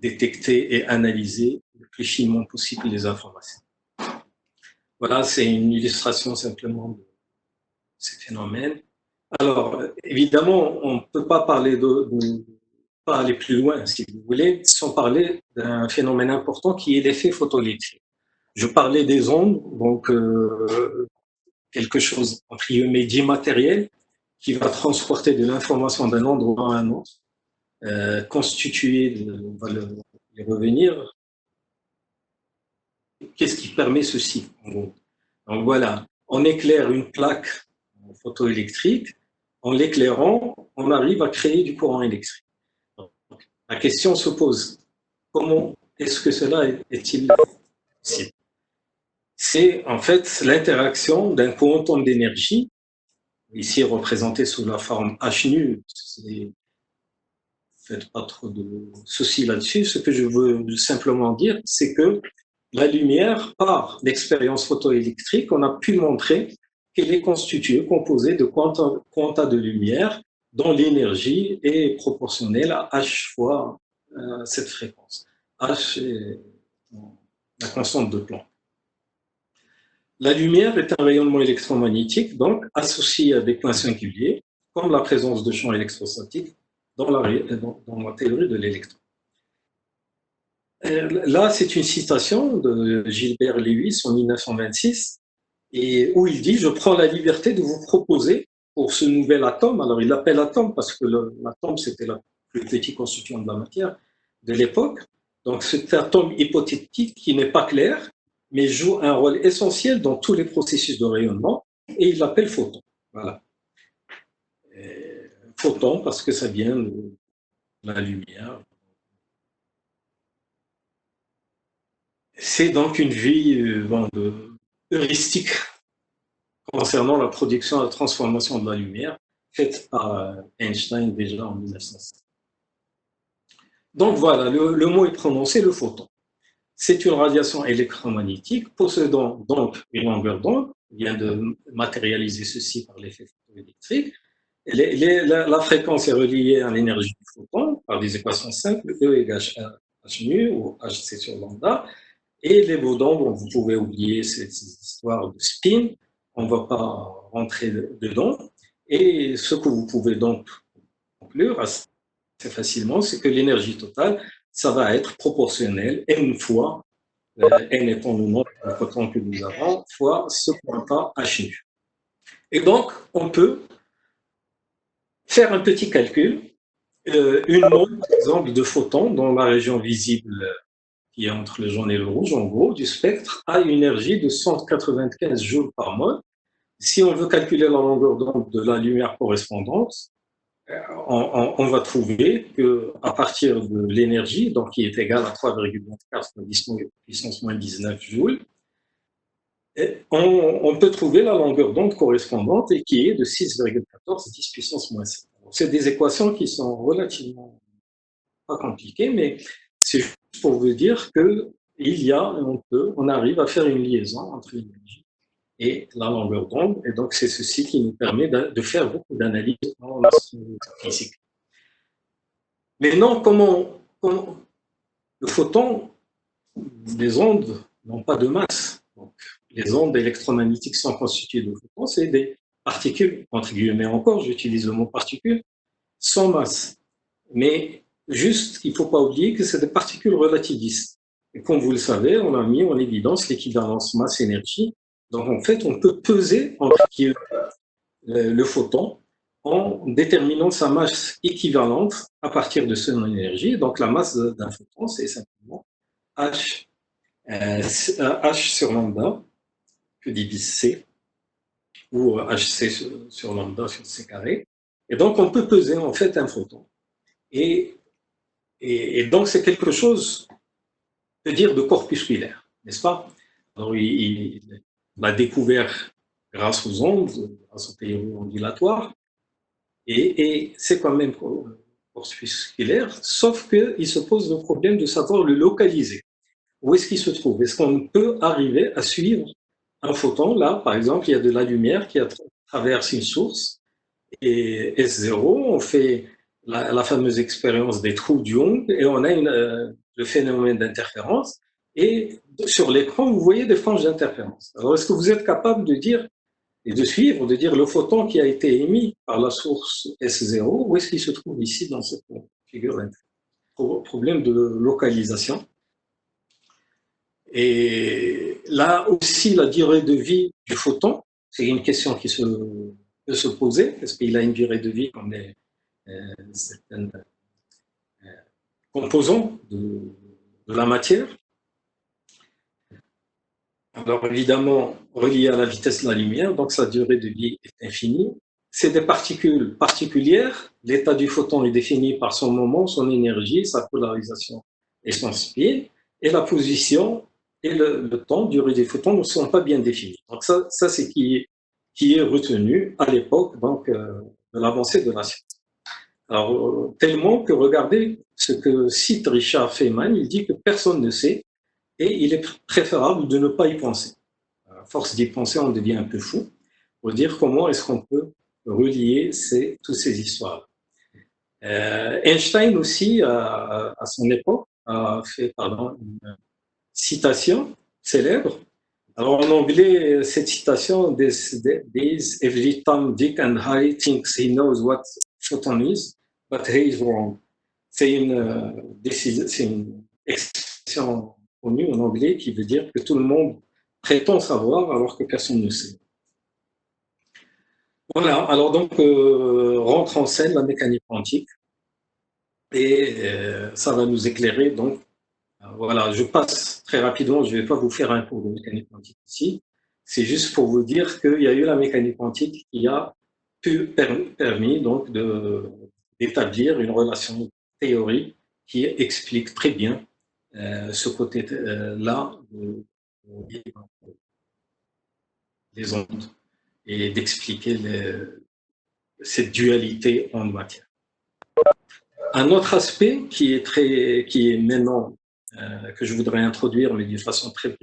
détecter et analyser le plus finement possible les informations. Voilà, c'est une illustration simplement de ces phénomènes. Alors, évidemment, on ne peut pas parler pas aller plus loin, si vous voulez, sans parler d'un phénomène important qui est l'effet photoélectrique. Je parlais des ondes, donc quelque chose, entre guillemets, d'immatériel, qui va transporter de l'information d'un endroit à un autre, constitué on va y revenir. Qu'est-ce qui permet ceci, en gros? Donc voilà, on éclaire une plaque photoélectrique, en l'éclairant, on arrive à créer du courant électrique. Donc, la question se pose, comment est-ce que cela est-il possible? C'est en fait l'interaction d'un quantum d'énergie, ici représenté sous la forme h nu. Faites pas trop de soucis là-dessus. Ce que je veux simplement dire, c'est que la lumière, par l'expérience photoélectrique, on a pu montrer qu'elle est constituée, composée de quanta de lumière dont l'énergie est proportionnelle à h fois cette fréquence. H est la constante de Planck. La lumière est un rayonnement électromagnétique, donc associé à des points singuliers, comme la présence de champs électrostatiques dans la théorie de l'électron. Là, c'est une citation de Gilbert Lewis en 1926, et où il dit « Je prends la liberté de vous proposer pour ce nouvel atome », alors il l'appelle atome parce que l'atome, c'était la plus petite constituant de la matière de l'époque, donc cet atome hypothétique qui n'est pas clair, mais joue un rôle essentiel dans tous les processus de rayonnement, et il l'appelle photon. Voilà. Et photon parce que ça vient de la lumière. C'est donc une vie heuristique concernant la production et la transformation de la lumière faite par Einstein déjà en 1900. Donc voilà, le mot est prononcé, le photon. C'est une radiation électromagnétique possédant donc une longueur d'onde. On vient de matérialiser ceci par l'effet photoélectrique. La fréquence est reliée à l'énergie du photon par des équations simples, E égale h nu ou hc sur lambda. Et les mots d'ombre, vous pouvez oublier ces histoires de spin, on ne va pas rentrer dedans. Et ce que vous pouvez donc conclure assez facilement, c'est que l'énergie totale, ça va être proportionnel n fois, n étant le nombre de photons que nous avons, fois ce quanta h nu. Et donc, on peut faire un petit calcul, une onde, par exemple, de photons dans la région visible qui est entre le jaune et le rouge, en gros, du spectre, a une énergie de 195 joules par mole. Si on veut calculer la longueur d'onde de la lumière correspondante, on va trouver qu'à partir de l'énergie, donc qui est égale à 3,24 puissance moins 19 joules, on peut trouver la longueur d'onde correspondante et qui est de 6,14 10 puissance moins 7. C'est des équations qui sont relativement pas compliquées, mais c'est juste pour vous dire que on arrive à faire une liaison entre l'énergie et la longueur d'onde, et donc c'est ceci qui nous permet de faire beaucoup d'analyses en astrophysique. Mais non, comment le photon, les ondes n'ont pas de masse. Donc, les ondes électromagnétiques sont constituées de photons, c'est des particules, entre guillemets encore, j'utilise le mot particule, sans masse. Mais juste, il ne faut pas oublier que c'est des particules relativistes. Et comme vous le savez, on a mis en évidence l'équivalence masse-énergie. Donc, en fait, on peut peser entre le photon en déterminant sa masse équivalente à partir de son énergie. Donc, la masse d'un photon, c'est simplement H sur lambda, que divise C, ou HC sur lambda sur C carré. Et donc, on peut peser en fait un photon. Et donc, c'est quelque chose, on peut dire, de corpusculaire, n'est-ce pas? Alors, il l'a découvert grâce aux ondes, grâce aux théories ondulatoires, et c'est quand même corpusculaire, sauf qu'il se pose le problème de savoir le localiser. Où est-ce qu'il se trouve? Est-ce qu'on peut arriver à suivre un photon? Là, par exemple, il y a de la lumière qui traverse une source, et S0, on fait la fameuse expérience des trous de Young, et on a le phénomène d'interférence, et sur l'écran, vous voyez des franges d'interférence. Alors, est-ce que vous êtes capable de dire, et de suivre, de dire le photon qui a été émis par la source S0, où est-ce qu'il se trouve ici dans cette figure? Problème de localisation. Et là aussi, la durée de vie du photon, c'est une question qui peut se poser. Est-ce qu'il a une durée de vie comme certains composants de la matière? Alors évidemment, relié à la vitesse de la lumière, donc sa durée de vie est infinie. C'est des particules particulières. L'état du photon est défini par son moment, son énergie, sa polarisation et son spin. Et la position et le temps, durée des photons ne sont pas bien définis. Donc ça c'est qui est retenu à l'époque donc de l'avancée de la science. Alors tellement que regardez ce que cite Richard Feynman, il dit que personne ne sait et il est préférable de ne pas y penser. À force d'y penser, on devient un peu fou pour dire comment est-ce qu'on peut relier toutes ces histoires. Einstein aussi, à son époque, a fait une citation célèbre. Alors en anglais, cette citation, this every time Dick and Harry thinks he knows what photon is, but he is wrong. C'est une expression connue en anglais qui veut dire que tout le monde prétend savoir alors que personne ne sait. Voilà, alors donc rentre en scène la mécanique quantique et ça va nous éclairer. Donc voilà, je passe très rapidement, je ne vais pas vous faire un cours de mécanique quantique ici, c'est juste pour vous dire qu'il y a eu la mécanique quantique qui a permis donc d'établir une relation théorique qui explique très bien ce côté-là des ondes et d'expliquer cette dualité en matière. Un autre aspect qui est maintenant, que je voudrais introduire, mais d'une façon très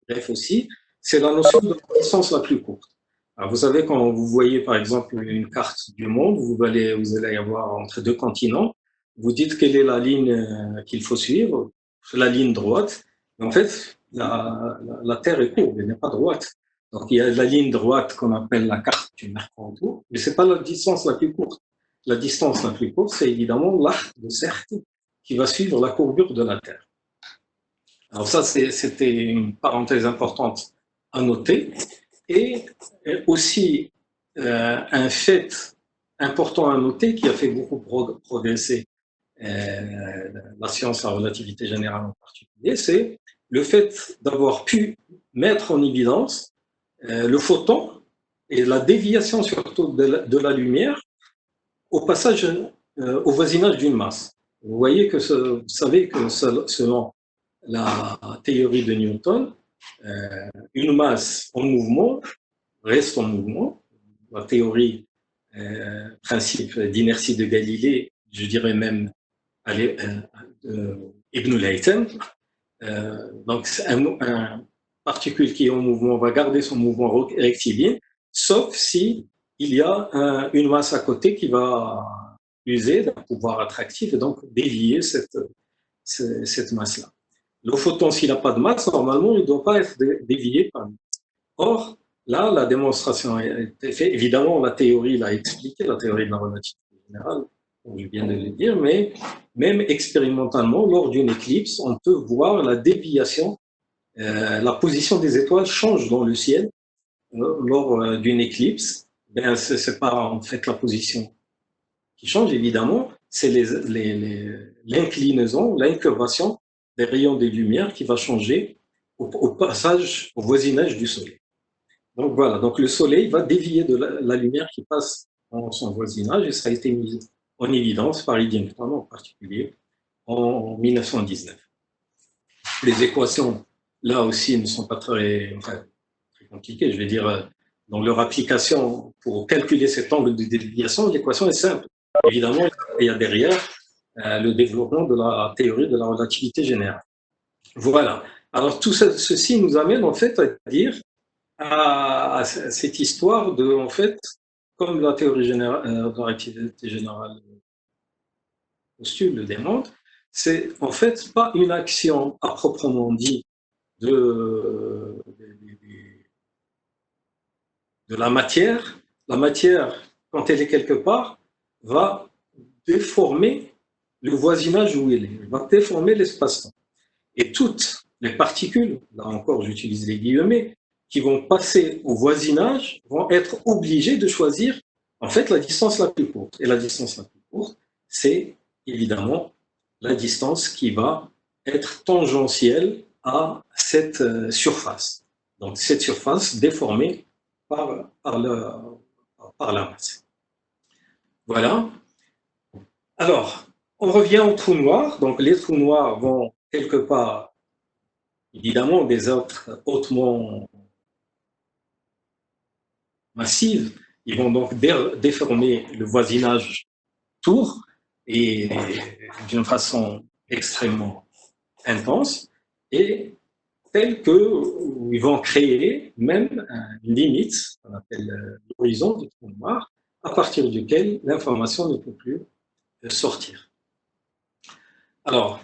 brève aussi, c'est la notion de la distance la plus courte. Alors vous savez, quand vous voyez par exemple une carte du monde, vous allez avoir entre deux continents, vous dites quelle est la ligne qu'il faut suivre, la ligne droite. En fait, la Terre est courbe, elle n'est pas droite. Donc il y a la ligne droite qu'on appelle la carte du Mercantour, mais c'est pas la distance la plus courte. La distance la plus courte, c'est évidemment l'arc de cercle qui va suivre la courbure de la Terre. Alors ça, c'était une parenthèse importante à noter. Et aussi, un fait important à noter qui a fait beaucoup progresser la science, la relativité générale en particulier, c'est le fait d'avoir pu mettre en évidence le photon et la déviation surtout de la lumière au passage, au voisinage d'une masse. Vous voyez que vous savez que selon la théorie de Newton, une masse en mouvement reste en mouvement. La théorie principe d'inertie de Galilée, je dirais même Ibn Layton, donc un particule qui est en mouvement va garder son mouvement rectiligne, sauf si il y a une masse à côté qui va user d'un pouvoir attractif et donc dévier cette masse-là. Le photon, s'il n'a pas de masse, normalement, il ne doit pas être dévié par lui. Or, là, la démonstration a été faite. Évidemment, la théorie l'a expliqué, la théorie de la relativité générale, comme je viens de le dire, mais même expérimentalement, lors d'une éclipse, on peut voir la déviation, la position des étoiles change dans le ciel lors d'une éclipse. Ben, ce n'est pas en fait la position qui change, évidemment, c'est l'inclinaison, l'incurvation des rayons de lumière qui va changer au passage, au voisinage du Soleil. Donc voilà, donc le Soleil va dévier de la lumière qui passe en son voisinage et ça a été mis en évidence par Eddington en particulier en 1919. Les équations, là aussi, ne sont pas très compliquées, je vais dire, dans leur application pour calculer cet angle de déviation, l'équation est simple. Évidemment, il y a derrière le développement de la théorie de la relativité générale. Voilà. Alors, tout ceci nous amène en fait à dire à cette histoire de, en fait, comme la théorie de la relativité générale postule, le démontre, c'est en fait pas une action à proprement dit de la matière. La matière, quand elle est quelque part, va déformer le voisinage où elle est, elle va déformer l'espace-temps. Et toutes les particules, là encore j'utilise les guillemets, qui vont passer au voisinage vont être obligées de choisir en fait la distance la plus courte. Et la distance la plus courte, c'est évidemment la distance qui va être tangentielle à cette surface. Donc cette surface déformée par la masse. Voilà. Alors, on revient aux trous noirs. Donc les trous noirs vont quelque part, évidemment, des êtres hautement massives. Ils vont donc déformer le voisinage tour et d'une façon extrêmement intense et telle qu'ils vont créer même une limite, qu'on appelle l'horizon du trou noir, à partir duquel l'information ne peut plus sortir. Alors,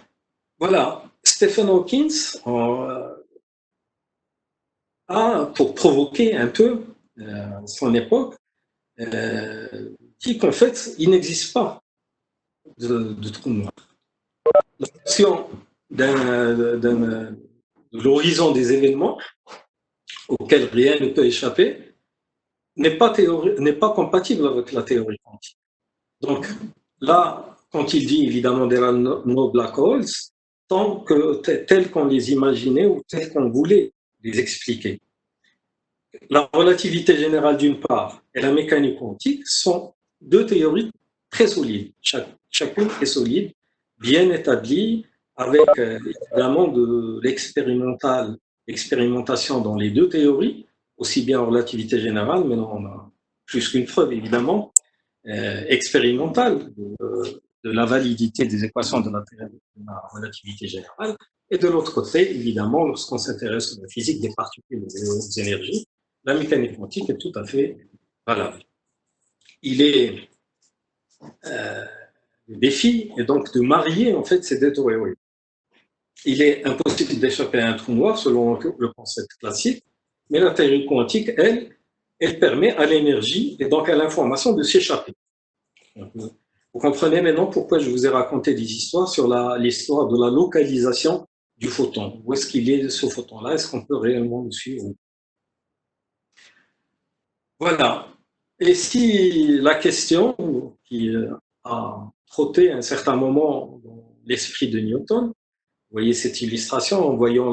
voilà, Stephen Hawking a, pour provoquer un peu son époque, dit qu'en fait, il n'existe pas de trou noir. La notion de l'horizon des événements auxquels rien ne peut échapper n'est pas compatible avec la théorie quantique. Donc là, quand il dit évidemment there are no black holes, tant que tels qu'on les imaginait ou tels qu'on voulait les expliquer. La relativité générale d'une part et la mécanique quantique sont deux théories très solides. Chacune est solide, bien établie, avec évidemment de l'expérimentation dans les deux théories, aussi bien en relativité générale, mais on a plus qu'une preuve évidemment, expérimentale de la validité des équations de la relativité générale. Et de l'autre côté, évidemment, lorsqu'on s'intéresse à la physique des particules et des énergies, la mécanique quantique est tout à fait valable. Il est le défi est donc de marier en fait ces deux théories. Il est impossible d'échapper à un trou noir selon le concept classique, mais la théorie quantique, elle permet à l'énergie et donc à l'information de s'échapper. Vous comprenez maintenant pourquoi je vous ai raconté des histoires sur l'histoire de la localisation du photon. Où est-ce qu'il est ce photon-là? Est-ce qu'on peut réellement le suivre? Voilà. Et si la question qui a trotté à un certain moment dans l'esprit de Newton, vous voyez cette illustration en voyant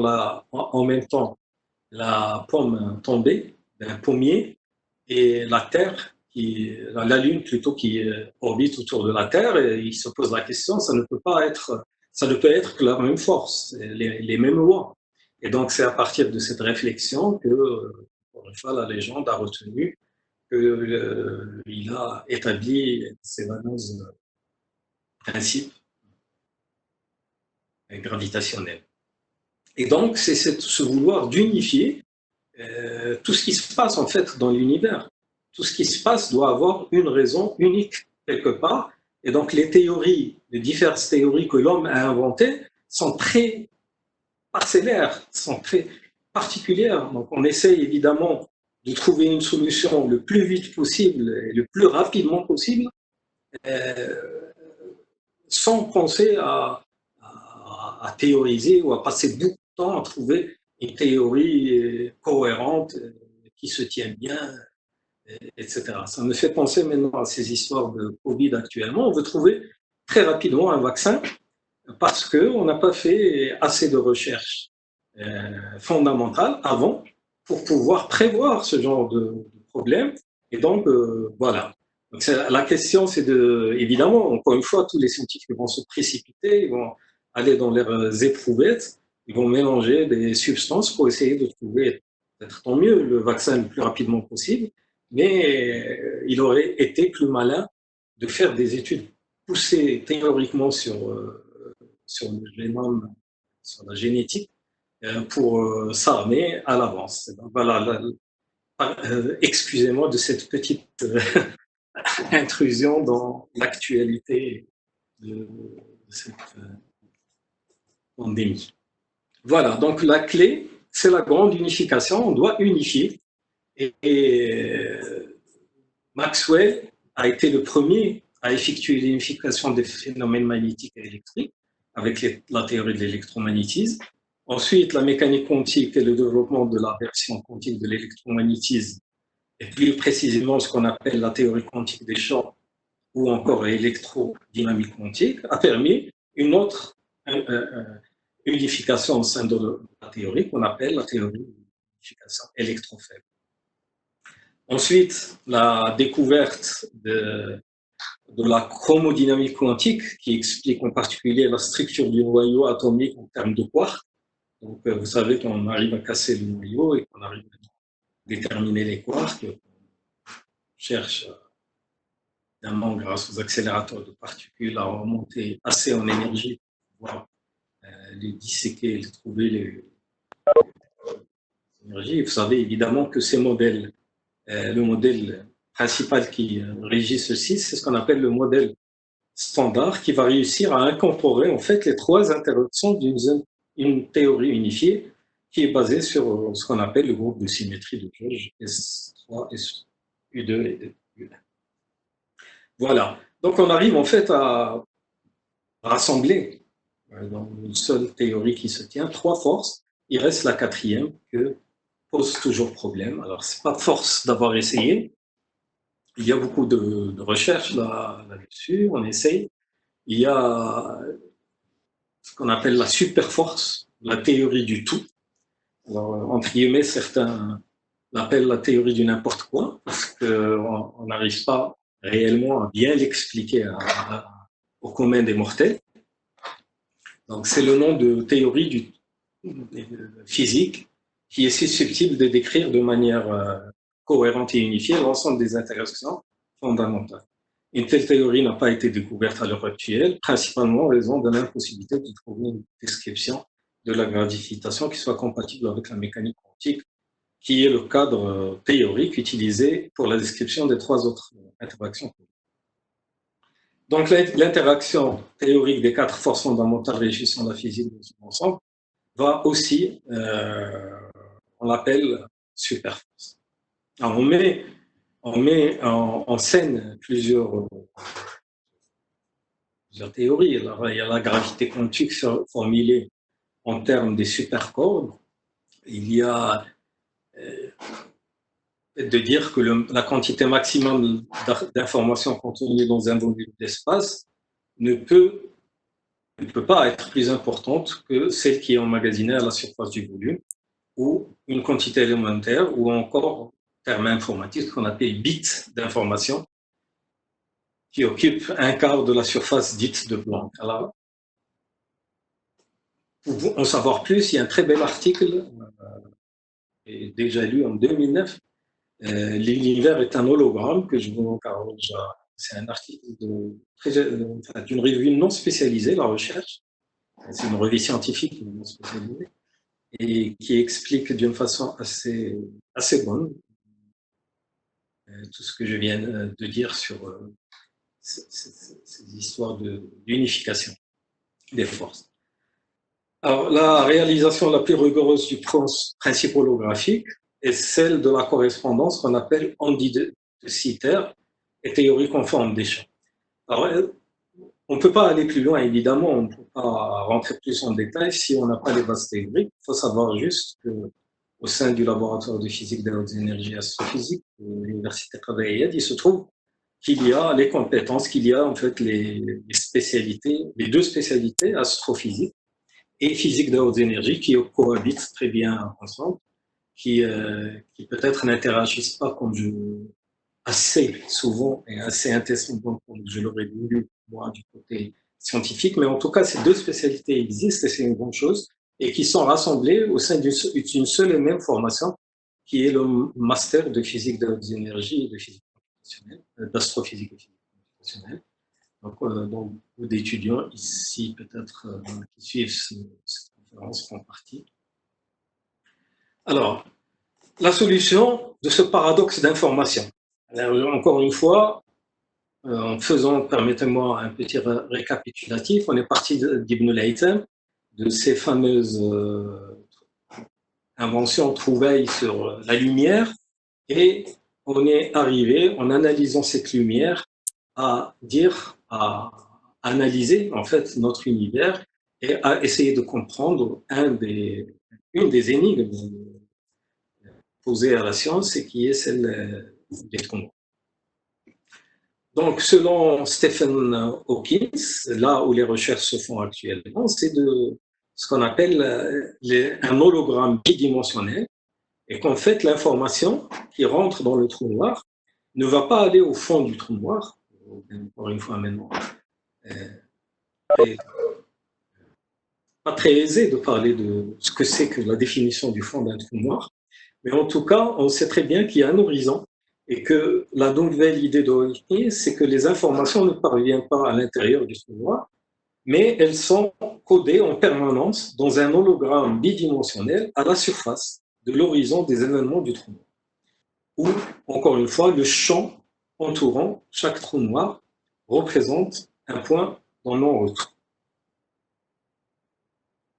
en même temps la pomme tomber d'un pommier et la Terre, la Lune plutôt qui orbite autour de la Terre, et il se pose la question, ça ne peut être que la même force, les mêmes lois. Et donc c'est à partir de cette réflexion que, encore une fois, la légende a retenu qu'il a établi ces fameux principes gravitationnels. Et donc, c'est ce vouloir d'unifier tout ce qui se passe en fait dans l'univers. Tout ce qui se passe doit avoir une raison unique quelque part. Et donc, les diverses théories que l'homme a inventées sont très parcellaires, sont très particulières. Donc, on essaie évidemment de trouver une solution le plus vite possible et le plus rapidement possible, sans penser à théoriser ou à passer beaucoup de temps à trouver une théorie cohérente qui se tient bien, etc. Ça me fait penser maintenant à ces histoires de Covid actuellement. On veut trouver très rapidement un vaccin parce qu'on n'a pas fait assez de recherches fondamentales avant pour pouvoir prévoir ce genre de problème. Et donc, voilà. Donc, la question, c'est évidemment, encore une fois, tous les scientifiques vont se précipiter, ils vont aller dans leurs éprouvettes, ils vont mélanger des substances pour essayer de trouver, peut-être tant mieux, le vaccin le plus rapidement possible, mais il aurait été plus malin de faire des études poussées théoriquement sur le génome, sur la génétique, pour s'armer à l'avance. Voilà, excusez-moi de cette petite intrusion dans l'actualité de cette pandémie. Voilà, donc la clé, c'est la grande unification. On doit unifier. Et Maxwell a été le premier à effectuer l'unification des phénomènes magnétiques et électriques avec la théorie de l'électromagnétisme. Ensuite, la mécanique quantique et le développement de la version quantique de l'électromagnétisme, et plus précisément ce qu'on appelle la théorie quantique des champs ou encore l'électrodynamique quantique, a permis une autre unification au sein de la théorie qu'on appelle la théorie d'unification électrofaible. Ensuite, la découverte de la chromodynamique quantique qui explique en particulier la structure du noyau atomique en termes de quarks. Donc, vous savez qu'on arrive à casser le noyau et qu'on arrive à déterminer les quarks. On cherche, évidemment, grâce aux accélérateurs de particules, à remonter assez en énergie pour pouvoir les disséquer, les trouver les énergies. Et vous savez évidemment que ces modèles, le modèle principal qui régit ceci, c'est ce qu'on appelle le modèle standard qui va réussir à incorporer en fait les trois interactions d'une théorie unifiée qui est basée sur ce qu'on appelle le groupe de symétrie de jauge S3, U2 et U1. Voilà. Donc on arrive en fait à rassembler dans une seule théorie qui se tient, 3 forces. Il reste la 4e que pose toujours problème. Alors, c'est pas de force d'avoir essayé. Il y a beaucoup de recherches là-dessus, on essaye. Il y a ce qu'on appelle la superforce, la théorie du tout. Alors, entre guillemets, certains l'appellent la théorie du n'importe quoi, parce qu'on n'arrive pas réellement à bien l'expliquer au commun des mortels. Donc, c'est le nom de théorie physique qui est susceptible de décrire de manière cohérente et unifiée l'ensemble des interactions fondamentales. Une telle théorie n'a pas été découverte à l'heure actuelle, principalement en raison de l'impossibilité de trouver une description de la gravitation qui soit compatible avec la mécanique quantique, qui est le cadre théorique utilisé pour la description des 3 autres interactions. Donc, l'interaction théorique des 4 forces fondamentales régissant la physique de son ensemble va aussi, on l'appelle superforce. Alors, on met en scène plusieurs théories. Alors, il y a la gravité quantique formulée en termes des supercordes. Il y a de dire que la quantité maximum d'informations contenues dans un volume d'espace ne peut pas être plus importante que celle qui est emmagasinée à la surface du volume, ou une quantité élémentaire, ou encore, terme informatique, qu'on appelle bits d'information, qui occupe un quart de la surface dite de Planck. Alors, pour en savoir plus, il y a un très bel article, déjà lu en 2009, l'univers est un hologramme, que je vous encourage à... C'est un article d'une revue non spécialisée, la recherche. C'est une revue scientifique non spécialisée, et qui explique d'une façon assez bonne tout ce que je viens de dire sur ces histoires d'unification des forces. Alors, la réalisation la plus rigoureuse du principe holographique est celle de la correspondance qu'on appelle Andy de Sitter et théorie conforme des champs. Alors, on ne peut pas aller plus loin, évidemment, on ne peut pas rentrer plus en détail si on n'a pas les bases théoriques. Il faut savoir juste qu'au sein du laboratoire de physique des hautes énergies astrophysiques de l'Université Qadr-e il se trouve qu'il y a les compétences, qu'il y a en fait les spécialités, les 2 spécialités, astrophysique et physique des hautes énergies, qui cohabitent très bien ensemble, qui peut-être n'interagissent pas comme assez souvent et assez intensément comme je l'aurais voulu, moi, du côté scientifique, mais en tout cas, ces 2 spécialités existent et c'est une bonne chose, et qui sont rassemblées au sein d'une seule et même formation, qui est le master de physique des hautes énergies et de physique computationnelle, d'astrophysique et physique computationnelle. Donc beaucoup d'étudiants ici, peut-être, qui suivent cette conférence font partie. Alors, la solution de ce paradoxe d'information. Encore une fois, en faisant, permettez-moi un petit récapitulatif, on est parti d'Ibn al-Haytham, de ces fameuses inventions, trouvailles sur la lumière, et on est arrivé, en analysant cette lumière, à analyser en fait notre univers et à essayer de comprendre une des énigmes posées à la science, et qui est celle des trous. Donc, selon Stephen Hawking, là où les recherches se font actuellement, c'est de ce qu'on appelle un hologramme bidimensionnel, et qu'en fait, l'information qui rentre dans le trou noir ne va pas aller au fond du trou noir, encore une fois maintenant. Pas très aisé de parler de ce que c'est que la définition du fond d'un trou noir, mais en tout cas, on sait très bien qu'il y a un horizon, et que la nouvelle idée de Hawking, c'est que les informations ne parviennent pas à l'intérieur du trou noir, mais elles sont codées en permanence dans un hologramme bidimensionnel à la surface de l'horizon des événements du trou noir, où, encore une fois, le champ entourant chaque trou noir représente un point dans non-retour.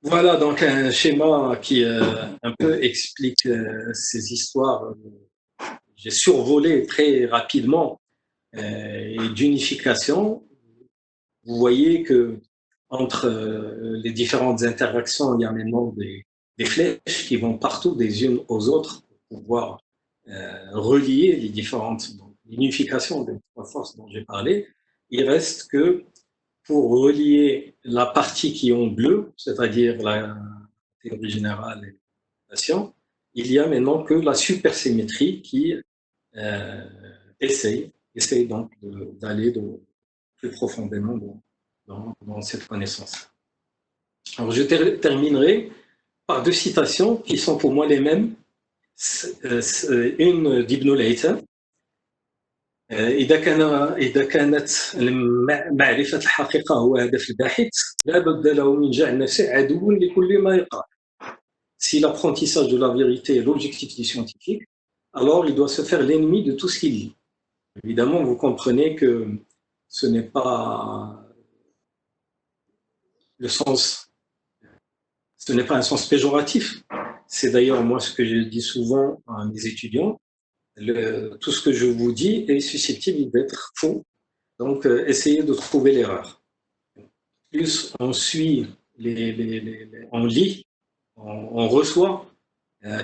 Voilà donc un schéma qui un peu explique ces histoires. J'ai survolé très rapidement et d'unification. Vous voyez que entre les différentes interactions, il y a maintenant des flèches qui vont partout des unes aux autres pour pouvoir relier les différentes l'unification des trois forces dont j'ai parlé. Il reste que pour relier la partie qui est en bleu, c'est-à-dire la théorie générale et l'application, il y a maintenant que la supersymétrie qui essaye donc d'aller plus profondément dans cette connaissance. Alors je terminerai par deux citations qui sont pour moi les mêmes. Une d'Ibn al-Haytham. إذا كانت معرفة الحقيقة هو هدف الباحث لا بد له من جعل نفسه عدو لكل ما يقرأ. Si l'apprentissage de la vérité est l'objectif du scientifique, alors il doit se faire l'ennemi de tout ce qu'il lit. Évidemment, vous comprenez que ce n'est pas le sens, ce n'est pas un sens péjoratif. C'est d'ailleurs moi ce que je dis souvent à mes étudiants. Tout ce que je vous dis est susceptible d'être faux. Donc, essayez de trouver l'erreur. Plus on suit, on lit, on reçoit,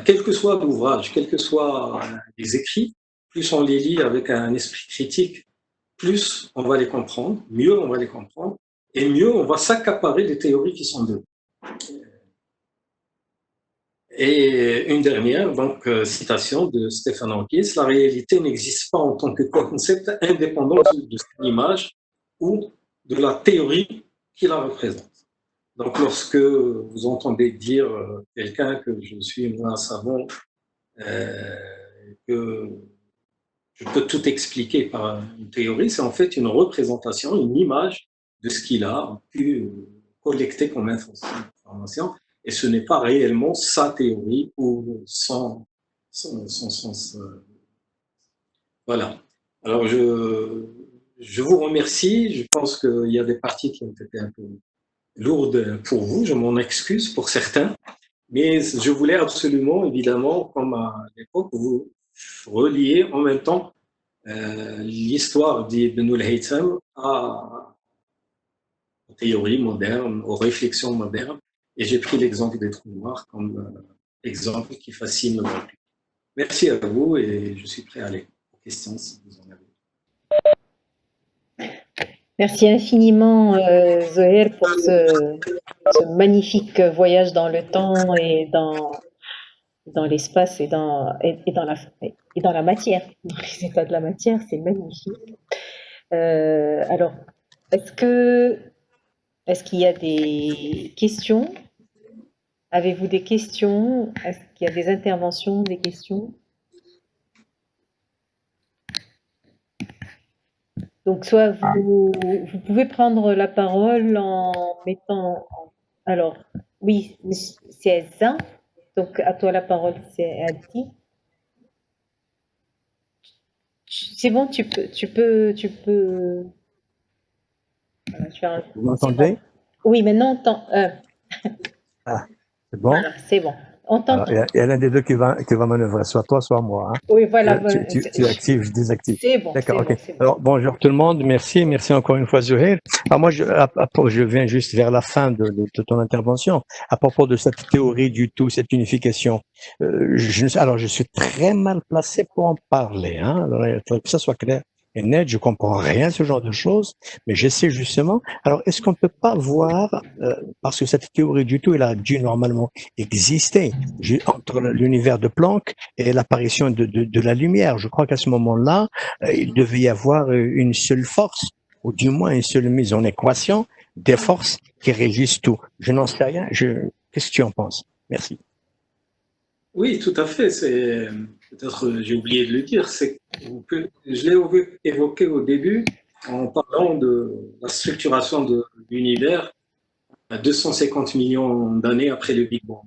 quel que soit l'ouvrage, quels que soient les écrits, plus on les lit avec un esprit critique, plus on va les comprendre, mieux on va les comprendre, et mieux on va s'accaparer des théories qui sont d'eux. Et une dernière citation de Stephen Hawking, la réalité n'existe pas en tant que concept indépendant de l'image ou de la théorie qui la représente. Donc lorsque vous entendez dire quelqu'un que je suis un savant, que je peux tout expliquer par une théorie, c'est en fait une représentation, une image de ce qu'il a pu collecter comme information. Et ce n'est pas réellement sa théorie ou son sens. Voilà. Alors, je vous remercie. Je pense qu'il y a des parties qui ont été un peu lourdes pour vous. Je m'en excuse pour certains. Mais je voulais absolument, évidemment, comme à l'époque, vous relier en même temps l'histoire d'Ibn al-Haytham aux théories modernes, aux réflexions modernes. Et j'ai pris l'exemple des trous noirs comme exemple qui fascine le public. Merci à vous et je suis prêt à aller aux questions si vous en avez. Merci infiniment, Zoher, pour ce magnifique voyage dans le temps et dans l'espace et dans la matière. Dans les états de la matière, c'est magnifique. Alors, est-ce qu'il y a des questions? Avez-vous des questions? Est-ce qu'il y a des interventions, des questions? Donc, soit vous pouvez prendre la parole en mettant... Alors, oui, c'est ça. Donc, à toi la parole, c'est Adi. C'est bon, tu peux... Voilà, vous m'entendez? bon. Oui, maintenant, on entend... Ah, c'est bon? Voilà, c'est bon. On t'entend. Il y a l'un des deux qui va manœuvrer, soit toi, soit moi. Hein. Oui, voilà. Tu actives, je désactive. C'est bon. D'accord, ok. Bon. Alors, bonjour tout le monde, merci encore une fois, Zoher. Alors, moi, je viens juste vers la fin de ton intervention. À propos de cette théorie du tout, cette unification, je suis très mal placé pour en parler. Hein. Alors, il faut que ça soit clair et net, je comprends rien ce genre de choses, mais j'essaie justement. Alors, est-ce qu'on peut pas voir, parce que cette théorie du tout, elle a dû normalement exister entre l'univers de Planck et l'apparition de la lumière. Je crois qu'à ce moment-là, il devait y avoir une seule force, ou du moins une seule mise en équation des forces qui régissent tout. Je n'en sais rien. Qu'est-ce que tu en penses? Merci. Oui, tout à fait. C'est peut-être j'ai oublié de le dire. Je l'ai évoqué au début en parlant de la structuration de l'univers à 250 millions d'années après le Big Bang.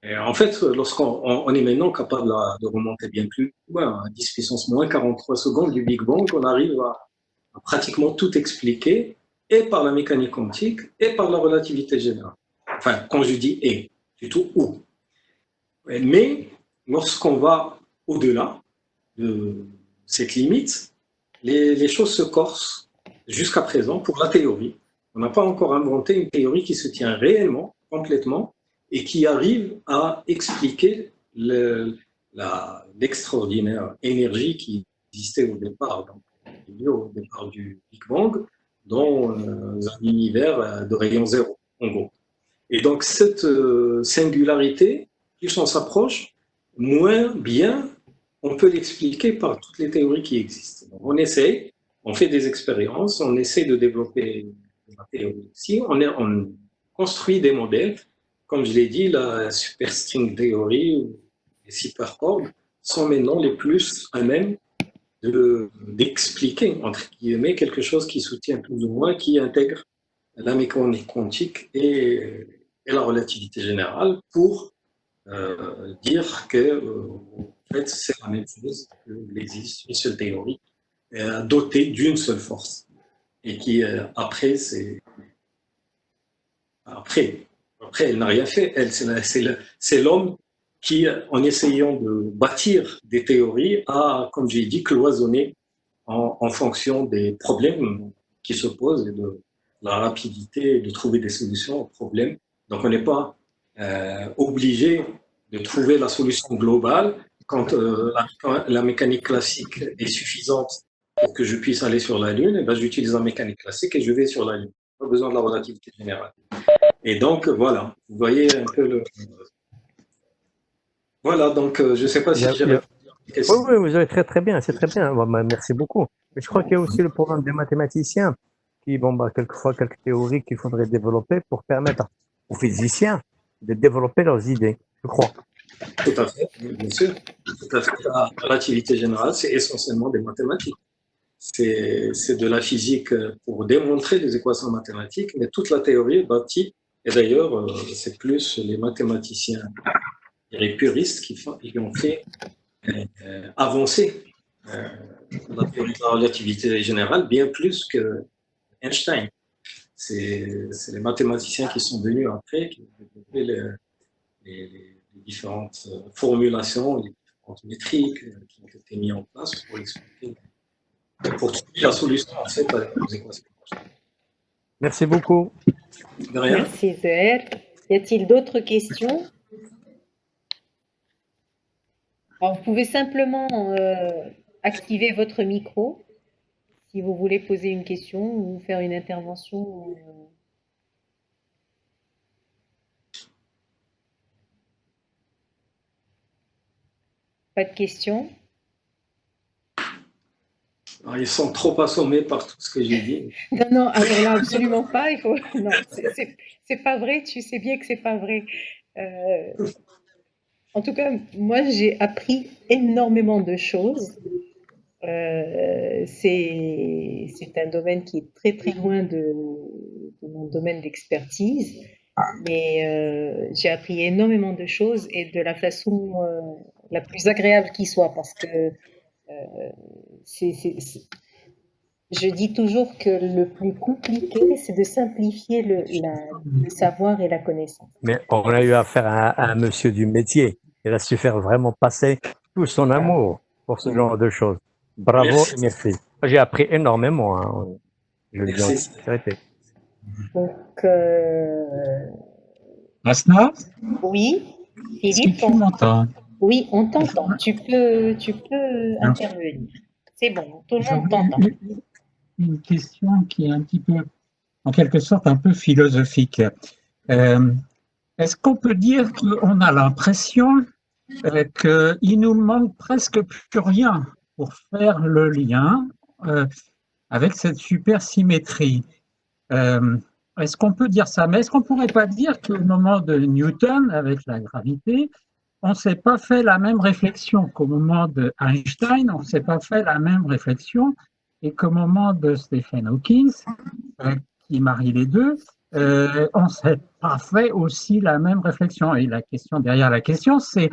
Et en fait, lorsqu'on est maintenant capable de remonter bien plus loin, à 10 puissance moins 43 secondes du Big Bang, on arrive à pratiquement tout expliquer, et par la mécanique quantique, et par la relativité générale. Enfin, quand je dis « et », plutôt « ou ». Mais lorsqu'on va au-delà de cette limite, les choses se corsent jusqu'à présent pour la théorie. On n'a pas encore inventé une théorie qui se tient réellement, complètement, et qui arrive à expliquer l'extraordinaire énergie qui existait au départ, donc, au départ du Big Bang, dans un univers de rayon zéro, en gros. Et donc, cette singularité, plus on s'approche, moins bien on peut l'expliquer par toutes les théories qui existent. Donc, on essaye, on fait des expériences, on essaie de développer la théorie aussi, on construit des modèles. Comme je l'ai dit, la superstring theory ou les hypercordes sont maintenant les plus à même d'expliquer, entre guillemets, quelque chose qui soutient plus ou moins, qui intègre la mécanique quantique et la relativité générale pour dire que en fait, c'est la même chose, qu'il existe une seule théorie dotée d'une seule force. Et qui, après, elle n'a rien fait. C'est l'homme qui, en essayant de bâtir des théories, a, comme j'ai dit, cloisonné en fonction des problèmes qui se posent et de la rapidité de trouver des solutions aux problèmes. Donc, on n'est pas obligé de trouver la solution globale quand la mécanique classique est suffisante pour que je puisse aller sur la Lune. Et ben, j'utilise la mécanique classique et je vais sur la Lune. Pas besoin de la relativité générale. Et donc, voilà, vous voyez un peu le... Voilà, donc je ne sais pas si j'ai répondu à la question. Oui, vous avez très bien, c'est très bien. Merci beaucoup. Mais je crois qu'il y a aussi le problème des mathématiciens qui, quelquefois, quelques théories qu'il faudrait développer pour permettre aux physiciens de développer leurs idées, je crois. Tout à fait, bien sûr. Tout à fait. La relativité générale, c'est essentiellement des mathématiques. C'est de la physique pour démontrer des équations mathématiques, mais toute la théorie est bâtie, et d'ailleurs, c'est plus les mathématiciens les puristes qui ont fait avancer la théorie de la relativité générale bien plus que Einstein. C'est les mathématiciens qui sont venus après, qui ont développé les différentes formulations, les différentes métriques qui ont été mises en place pour expliquer, pour trouver la solution en fait aux équations. Merci beaucoup. De rien. Merci Zouhair. Y a-t-il d'autres questions? Alors, vous pouvez simplement activer votre micro si vous voulez poser une question ou faire une intervention. Pas de questions? Alors, ils sont trop assommés par tout ce que j'ai dit. Non, alors là, absolument pas. Il faut... Non, c'est pas vrai. Tu sais bien que c'est pas vrai. En tout cas, moi, j'ai appris énormément de choses. C'est un domaine qui est très, très loin de mon domaine d'expertise. Mais j'ai appris énormément de choses et de la façon la plus agréable qui soit parce que je dis toujours que le plus compliqué, c'est de simplifier le savoir et la connaissance. Mais on a eu affaire à un monsieur du métier. Il a su faire vraiment passer tout son amour pour ce genre de choses. Bravo et merci. J'ai appris énormément. Hein. Je le dis en vérité. Donc, Asna? oui, Philippe, tu m'entends? Oui, on t'entend. Tu peux intervenir. C'est bon, tout le monde t'entend. Une question qui est un petit peu, en quelque sorte, un peu philosophique. Est-ce qu'on peut dire qu'on a l'impression qu'il nous manque presque plus rien pour faire le lien avec cette supersymétrie? Est-ce qu'on peut dire ça? Mais est-ce qu'on ne pourrait pas dire qu'au moment de Newton, avec la gravité, on ne s'est pas fait la même réflexion qu'au moment de Einstein, on ne s'est pas fait la même réflexion, et qu'au moment de Stephen Hawking, qui marie les deux, on ne s'est pas fait aussi la même réflexion. Et la question derrière la question, c'est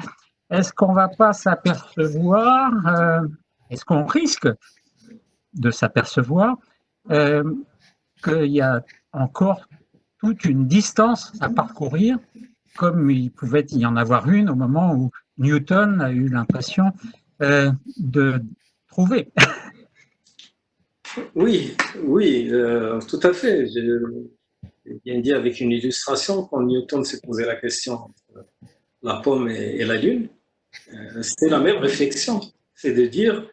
est-ce qu'on ne va pas s'apercevoir, est-ce qu'on risque de s'apercevoir qu'il y a encore toute une distance à parcourir, comme il pouvait y en avoir une au moment où Newton a eu l'impression de trouver. Oui, oui, tout à fait. J'ai bien dit avec une illustration, quand Newton s'est posé la question entre la pomme et la lune, c'était la même réflexion. C'est de dire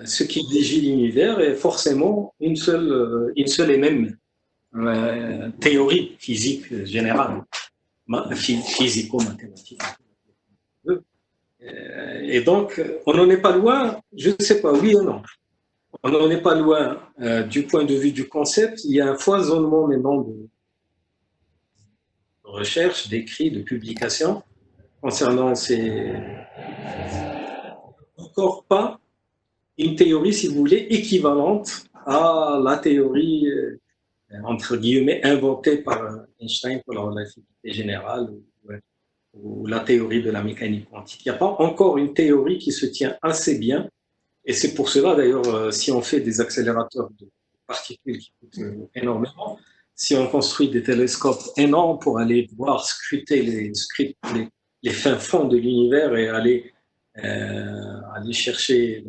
ce qui régit l'univers est forcément une seule et même théorie physique générale, physico-mathématique. Et donc, on n'en est pas loin, je ne sais pas, oui ou non. On n'en est pas loin du point de vue du concept. Il y a un foisonnement maintenant de recherches, d'écrits, de publications concernant ces. Encore pas une théorie, si vous voulez, équivalente à la théorie, entre guillemets, inventée par Einstein pour la relativité générale ou la théorie de la mécanique quantique. Il n'y a pas encore une théorie qui se tient assez bien. Et c'est pour cela, d'ailleurs, si on fait des accélérateurs de particules qui coûtent énormément, si on construit des télescopes énormes pour aller voir, scruter les fins fonds de l'univers et aller chercher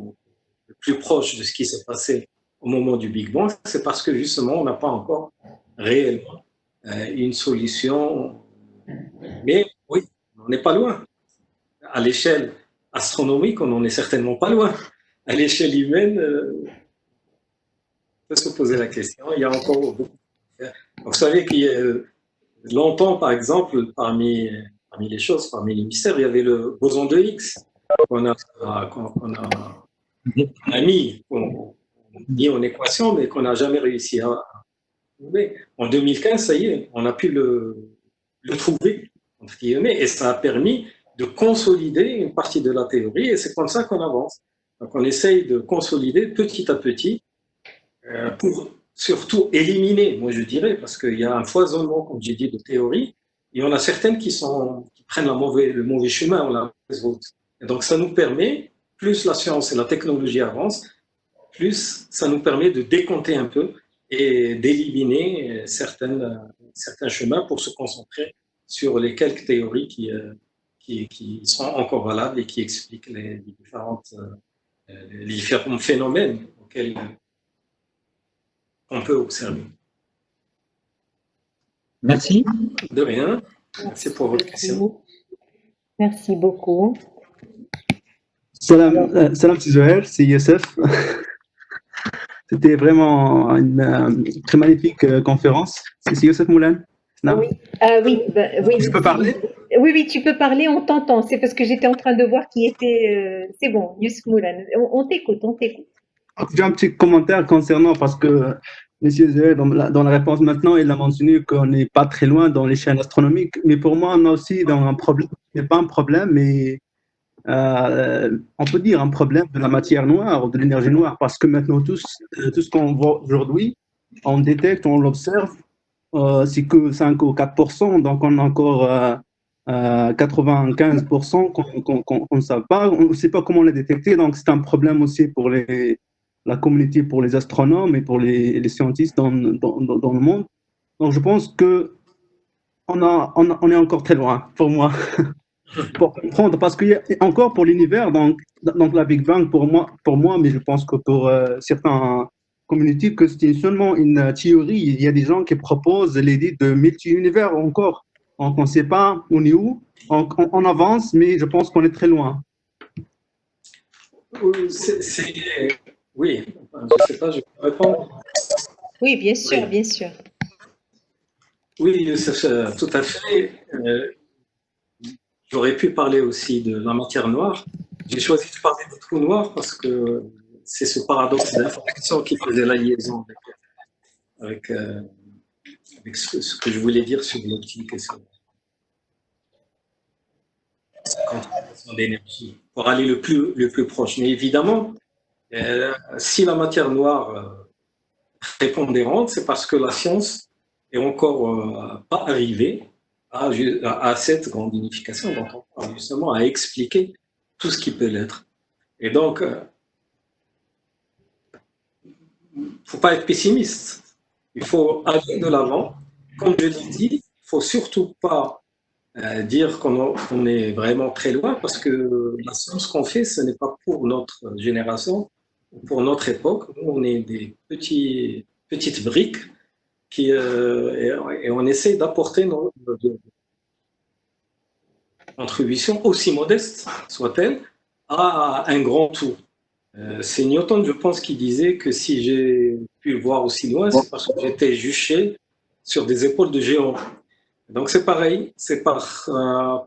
le plus proche de ce qui s'est passé au moment du Big Bang, c'est parce que justement, on n'a pas encore réellement une solution. Mais oui, on n'est pas loin. À l'échelle astronomique, on n'en est certainement pas loin. À l'échelle humaine, on peut se poser la question. Il y a encore beaucoup à faire. Vous savez qu'il y a longtemps, par exemple, parmi les choses, parmi les mystères, il y avait le boson de Higgs qu'on a mis en équation, mais qu'on n'a jamais réussi à trouver. En 2015, ça y est, on a pu le trouver, entre guillemets, et ça a permis de consolider une partie de la théorie, et c'est comme ça qu'on avance. Donc on essaye de consolider petit à petit pour surtout éliminer, moi je dirais, parce qu'il y a un foisonnement, comme j'ai dit, de théories, et on a certaines qui prennent le mauvais chemin, on la route. Et donc ça nous permet, plus la science et la technologie avancent, plus ça nous permet de décompter un peu et d'éliminer certains chemins pour se concentrer sur les quelques théories qui sont encore valables et qui expliquent les différents phénomènes auxquels on peut observer. Merci. De rien. Merci pour votre question. Merci beaucoup. Salam Zohair, c'est Youssef. C'était vraiment une très magnifique conférence. C'est Youssef Moulin? Oui, oui. Je peux parler? Oui, tu peux parler, on t'entend. C'est parce que j'étais en train de voir qui était. C'est bon, Youssef Moulin. On t'écoute. J'ai un petit commentaire concernant, parce que M. Zohair, dans la réponse maintenant, il a mentionné qu'on n'est pas très loin dans l'échelle astronomique. Mais pour moi, on a aussi dans un problème, ce n'est pas un problème, mais on peut dire un problème de la matière noire ou de l'énergie noire, parce que maintenant tout ce qu'on voit aujourd'hui, on détecte, on l'observe, c'est que 5 ou 4%, donc on a encore 95% qu'on ne sait pas, on ne sait pas comment les détecter, donc c'est un problème aussi pour la communauté, pour les astronomes et pour les scientifiques dans le monde. Donc je pense que on est encore très loin, pour moi. Pour comprendre, parce qu'il y a encore pour l'univers, donc la Big Bang, pour moi, mais je pense que pour certains communautés, que c'est seulement une théorie. Il y a des gens qui proposent l'idée de multi-univers encore. Donc on ne sait pas on est où, on avance, mais je pense qu'on est très loin. Oui, je ne sais pas, je peux répondre. Oui, bien sûr, bien sûr. Oui, tout à fait. J'aurais pu parler aussi de la matière noire. J'ai choisi de parler de trous noirs parce que c'est ce paradoxe d'information qui faisait la liaison avec ce que je voulais dire sur l'optique et sur la concentration d'énergie, pour aller le plus proche. Mais évidemment, si la matière noire est prépondérante, c'est parce que la science est encore pas arrivée à cette grande unification dont on parle, justement, à expliquer tout ce qui peut l'être. Et donc, il ne faut pas être pessimiste. Il faut aller de l'avant. Comme je l'ai dit, il ne faut surtout pas dire qu'on est vraiment très loin, parce que la science qu'on fait, ce n'est pas pour notre génération, pour notre époque, nous, on est des petites briques et on essaie d'apporter notre contribution, aussi modeste soit-elle, à un grand tout. C'est Newton, je pense, qui disait que si j'ai pu voir aussi loin, c'est parce que j'étais juché sur des épaules de géants. Donc c'est pareil, c'est en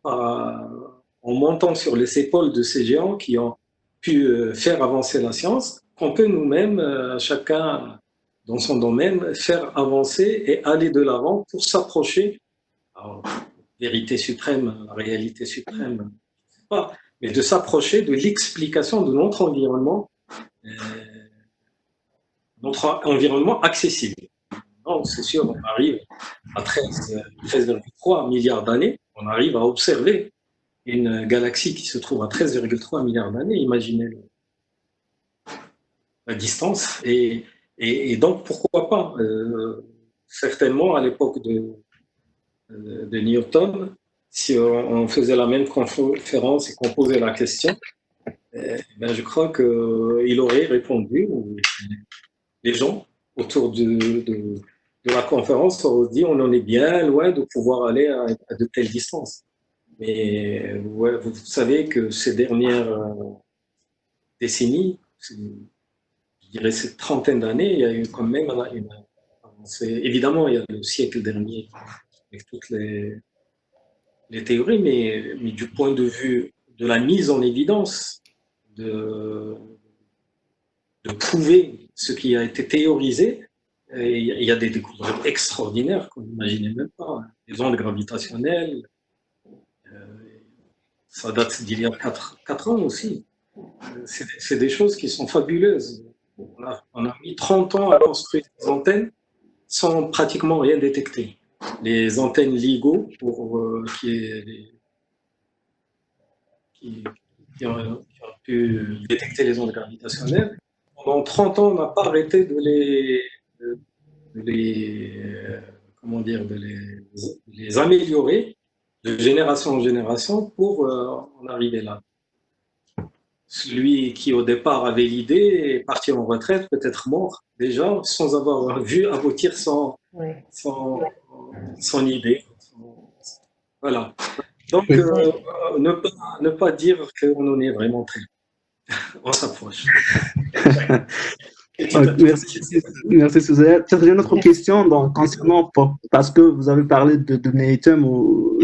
montant sur les épaules de ces géants qui ont pu faire avancer la science qu'on peut nous-mêmes, chacun dans son domaine, faire avancer et aller de l'avant pour s'approcher. Alors, vérité suprême, la réalité suprême, je ne sais pas, mais de s'approcher de l'explication de notre environnement accessible. Non, c'est sûr, on arrive à 13,3 milliards d'années, on arrive à observer une galaxie qui se trouve à 13,3 milliards d'années, imaginez la distance, et donc pourquoi pas certainement à l'époque de Newton, si on faisait la même conférence et qu'on posait la question, ben je crois qu'il aurait répondu, ou les gens autour de la conférence auraient dit on en est bien loin de pouvoir aller à de telles distances. Mais ouais, vous savez que ces dernières décennies, je dirais cette trentaine d'années, il y a eu quand même une avancée. Évidemment, il y a le siècle dernier avec toutes les théories, mais du point de vue de la mise en évidence, de prouver ce qui a été théorisé, il y a des découvertes extraordinaires qu'on n'imaginait même pas. Les ondes gravitationnelles, ça date d'il y a 4 ans aussi. C'est des choses qui sont fabuleuses. On a mis 30 ans à construire des antennes sans pratiquement rien détecter. Les antennes LIGO, qui ont pu détecter les ondes gravitationnelles, pendant 30 ans, on n'a pas arrêté de les améliorer de génération en génération pour en arriver là. Celui qui au départ avait l'idée est parti en retraite, peut-être mort déjà, sans avoir vu aboutir son idée. Voilà. Donc, ne pas dire qu'on en est vraiment très. On s'approche. Merci Suzanne. J'ai une autre question concernant, parce que vous avez parlé de Newton ou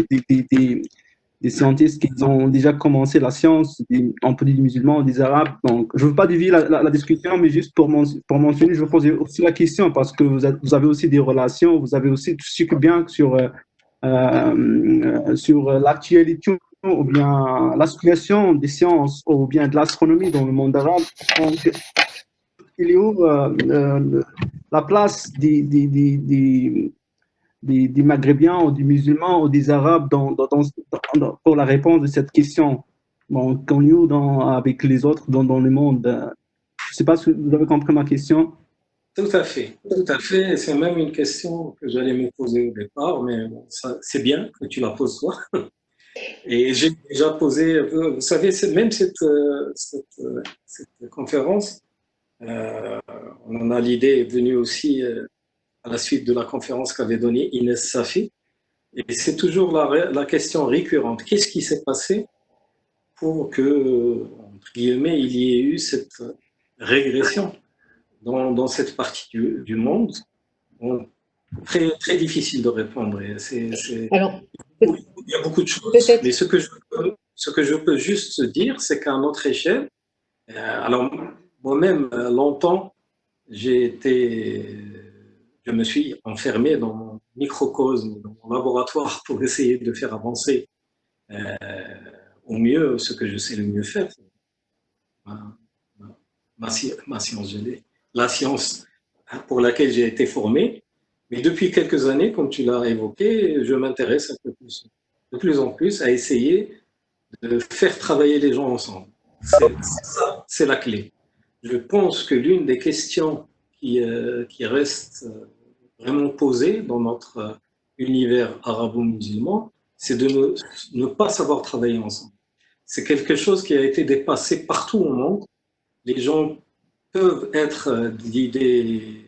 des scientifiques qui ont déjà commencé la science, on peut dire des musulmans, des arabes. Donc, je ne veux pas dévier la discussion, mais juste pour mentionner, je veux poser aussi la question parce que vous avez aussi des relations, vous avez aussi tout ce qui est bien sur l'actualité ou bien la situation des sciences ou bien de l'astronomie dans le monde arabe. Donc, il est où la place des Maghrébins ou des musulmans ou des Arabes pour la réponse de cette question? Donc, on est où avec les autres dans le monde? Je ne sais pas si vous avez compris ma question. Tout à fait. C'est même une question que j'allais me poser au départ, mais c'est bien que tu la poses toi. Et j'ai déjà posé, vous savez, même cette conférence, on en a l'idée est venue aussi à la suite de la conférence qu'avait donnée Inès Safi. Et c'est toujours la question récurrente. Qu'est-ce qui s'est passé pour que, entre guillemets, il y ait eu cette régression dans cette partie du monde? Très, très difficile de répondre. Alors, il y a beaucoup de choses. Mais ce que je peux juste dire, c'est qu'à notre échelle, alors moi-même, longtemps, je me suis enfermé dans mon microcosme, dans mon laboratoire pour essayer de faire avancer au mieux ce que je sais le mieux faire. Ma science, la science pour laquelle j'ai été formé. Mais depuis quelques années, comme tu l'as évoqué, je m'intéresse de plus en plus à essayer de faire travailler les gens ensemble. C'est la clé. Je pense que l'une des questions qui reste vraiment posée dans notre univers arabo-musulman, c'est de ne pas savoir travailler ensemble. C'est quelque chose qui a été dépassé partout au monde. Les gens peuvent être d'idées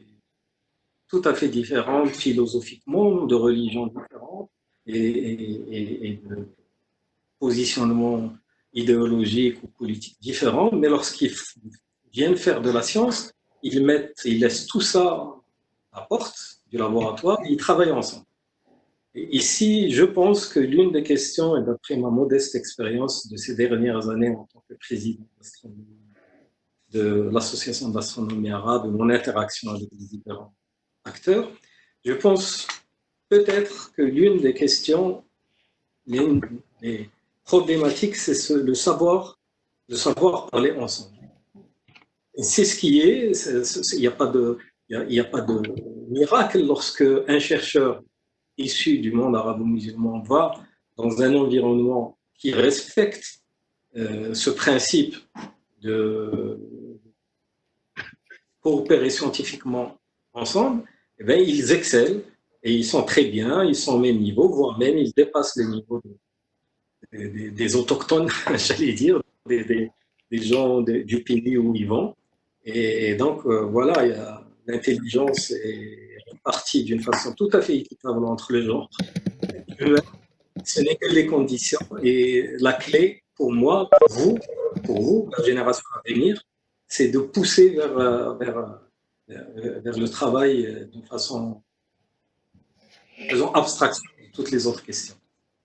tout à fait différentes philosophiquement, de religions différentes et de positionnements idéologiques ou politiques différents, mais lorsqu'ils viennent faire de la science, ils laissent tout ça à la porte du laboratoire et ils travaillent ensemble. Et ici, je pense que l'une des questions, et d'après ma modeste expérience de ces dernières années en tant que président de l'Association d'astronomie arabe et mon interaction avec les différents acteurs, je pense peut-être que l'une des questions, l'une des problématiques, c'est le savoir parler ensemble. Et c'est ce qui est, il n'y a pas de miracle lorsque un chercheur issu du monde arabo-musulman va dans un environnement qui respecte ce principe de coopérer scientifiquement ensemble, eh bien, ils excellent et ils sont très bien, ils sont au même niveau, voire même ils dépassent les niveaux des autochtones, j'allais dire, des gens du pays où ils vont. Et donc, voilà, l'intelligence est répartie d'une façon tout à fait équitable entre les genres. Ce n'est que les conditions. Et la clé, pour moi, pour vous, la génération à venir, c'est de pousser vers le travail de façon, faisant abstraction de toutes les autres questions.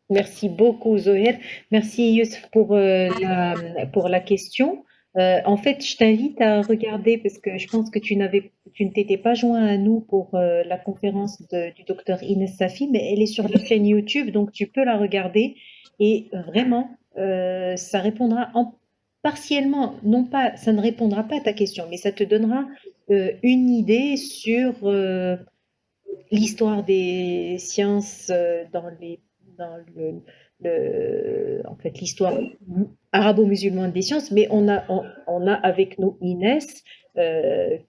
Merci beaucoup, Zoher. Merci, Youssef, pour la question. En fait, je t'invite à regarder, parce que je pense que tu ne t'étais pas joint à nous pour la conférence du docteur Inès Safi, mais elle est sur la chaîne YouTube, donc tu peux la regarder. Et vraiment, ça répondra partiellement, non pas, ça ne répondra pas à ta question, mais ça te donnera une idée sur l'histoire des sciences en fait, l'histoire arabo-musulmane des sciences, mais on a avec nous Inès, que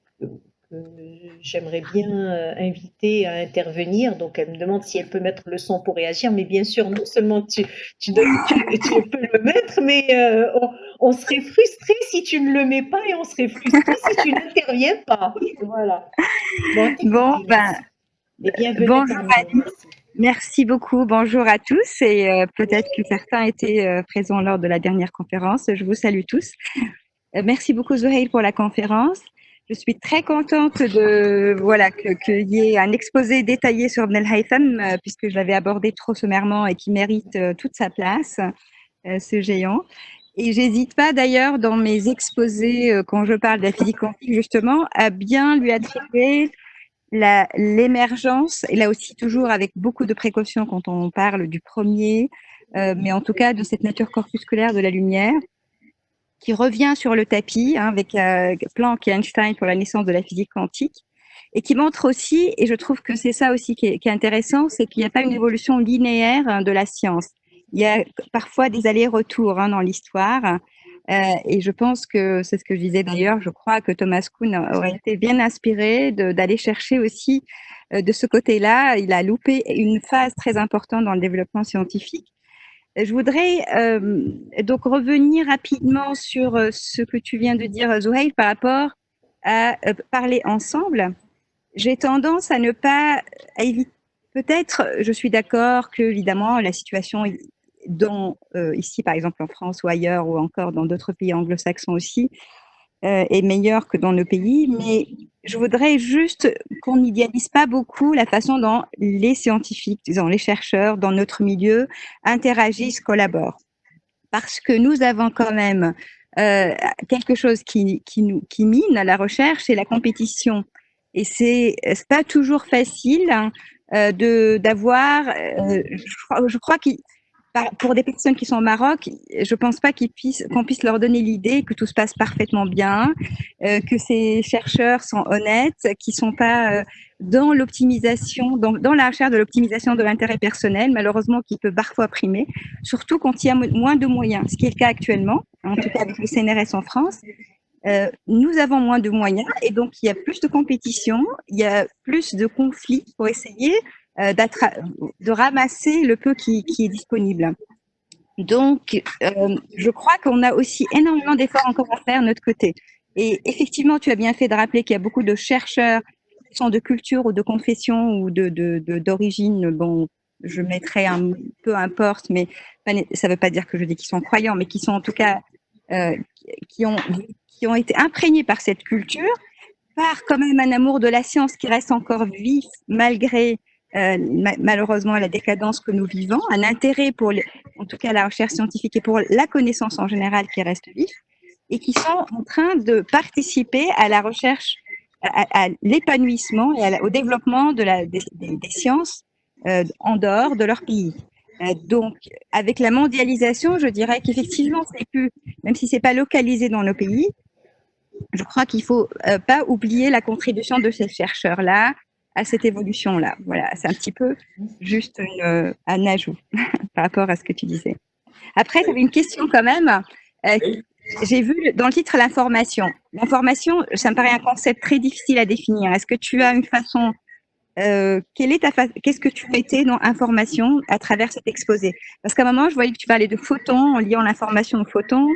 j'aimerais bien inviter à intervenir. Donc, elle me demande si elle peut mettre le son pour réagir, mais bien sûr, non seulement tu peux le mettre, mais on serait frustré si tu ne le mets pas et on serait frustré si tu n'interviens pas. Voilà. Bon, bonjour à tous. Merci beaucoup. Bonjour à tous et peut-être que certains étaient présents lors de la dernière conférence. Je vous salue tous. Merci beaucoup Zohaïl pour la conférence. Je suis très contente qu'il y ait un exposé détaillé sur Ibn al-Haytham puisque je l'avais abordé trop sommairement et qui mérite toute sa place, ce géant. Et j'hésite pas d'ailleurs dans mes exposés quand je parle de la physique quantique justement à bien lui attribuer l'émergence, et là aussi toujours avec beaucoup de précautions quand on parle du premier, mais en tout cas de cette nature corpusculaire de la lumière, qui revient sur le tapis avec Planck et Einstein pour la naissance de la physique quantique, et qui montre aussi, et je trouve que c'est ça aussi qui est intéressant, c'est qu'il n'y a pas une évolution linéaire de la science. Il y a parfois des allers-retours dans l'histoire. Et je pense que c'est ce que je disais d'ailleurs, je crois que Thomas Kuhn aurait été bien inspiré d'aller chercher aussi de ce côté-là. Il a loupé une phase très importante dans le développement scientifique. Je voudrais donc revenir rapidement sur ce que tu viens de dire, Zohaïl, par rapport à parler ensemble. J'ai tendance à ne pas éviter. Peut-être, je suis d'accord que évidemment la situation ici, par exemple en France ou ailleurs, ou encore dans d'autres pays anglo-saxons aussi, est meilleure que dans nos pays. Mais je voudrais juste qu'on n'idéalise pas beaucoup la façon dont les scientifiques, disons les chercheurs dans notre milieu interagissent, collaborent. Parce que nous avons quand même quelque chose qui mine la recherche, c'est la compétition. Et c'est pas toujours facile d'avoir, je crois qu'il pour des personnes qui sont au Maroc, je pense pas qu'on puisse leur donner l'idée que tout se passe parfaitement bien, que ces chercheurs sont honnêtes, qui sont pas dans l'optimisation, dans la recherche de l'optimisation de l'intérêt personnel, malheureusement qui peut parfois primer, surtout quand il y a moins de moyens, ce qui est le cas actuellement, en tout cas avec le CNRS en France. Nous avons moins de moyens et donc il y a plus de compétition, il y a plus de conflits pour essayer de ramasser le peu qui est disponible. Donc, je crois qu'on a aussi énormément d'efforts encore à faire de notre côté. Et effectivement, tu as bien fait de rappeler qu'il y a beaucoup de chercheurs qui sont de culture ou de confession ou d'origine, bon, je mettrais un peu importe, mais ça ne veut pas dire que je dis qu'ils sont croyants, mais qui sont en tout cas, qui ont été imprégnés par cette culture, par quand même un amour de la science qui reste encore vif malgré malheureusement la décadence que nous vivons, un intérêt pour, en tout cas, la recherche scientifique et pour la connaissance en général qui reste vif, et qui sont en train de participer à la recherche, à l'épanouissement et au développement des sciences en dehors de leur pays. Donc, avec la mondialisation, je dirais qu'effectivement, c'est plus, même si c'est pas localisé dans nos pays, je crois qu'il faut pas oublier la contribution de ces chercheurs-là à cette évolution-là. Voilà, c'est un petit peu juste un ajout par rapport à ce que tu disais. Après, tu avais une question quand même. J'ai vu dans le titre l'information. L'information, ça me paraît un concept très difficile à définir. Est-ce que tu as une façon qu'est-ce que tu mettais dans information à travers cet exposé? Parce qu'à un moment, je voyais que tu parlais de photons, en liant l'information aux photons.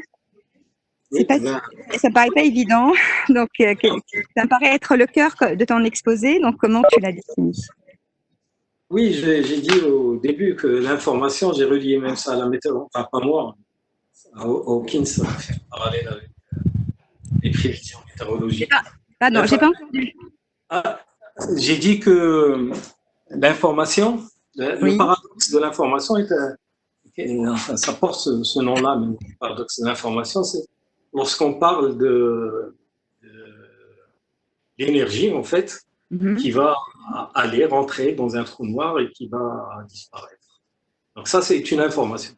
Ça me paraît pas évident. Donc, ça me paraît être le cœur de ton exposé. Donc, comment tu l'as défini? Oui, j'ai dit au début que l'information, j'ai relié même ça à la météo, enfin pas moi, Hawkins, parallèle avec les prévisions météorologiques. Pardon, j'ai pas entendu. J'ai dit que l'information, le paradoxe de l'information, enfin, ça porte ce nom-là, le paradoxe de l'information, c'est lorsqu'on parle de l'énergie, en fait, qui va aller rentrer dans un trou noir et qui va disparaître. Donc ça, c'est une information.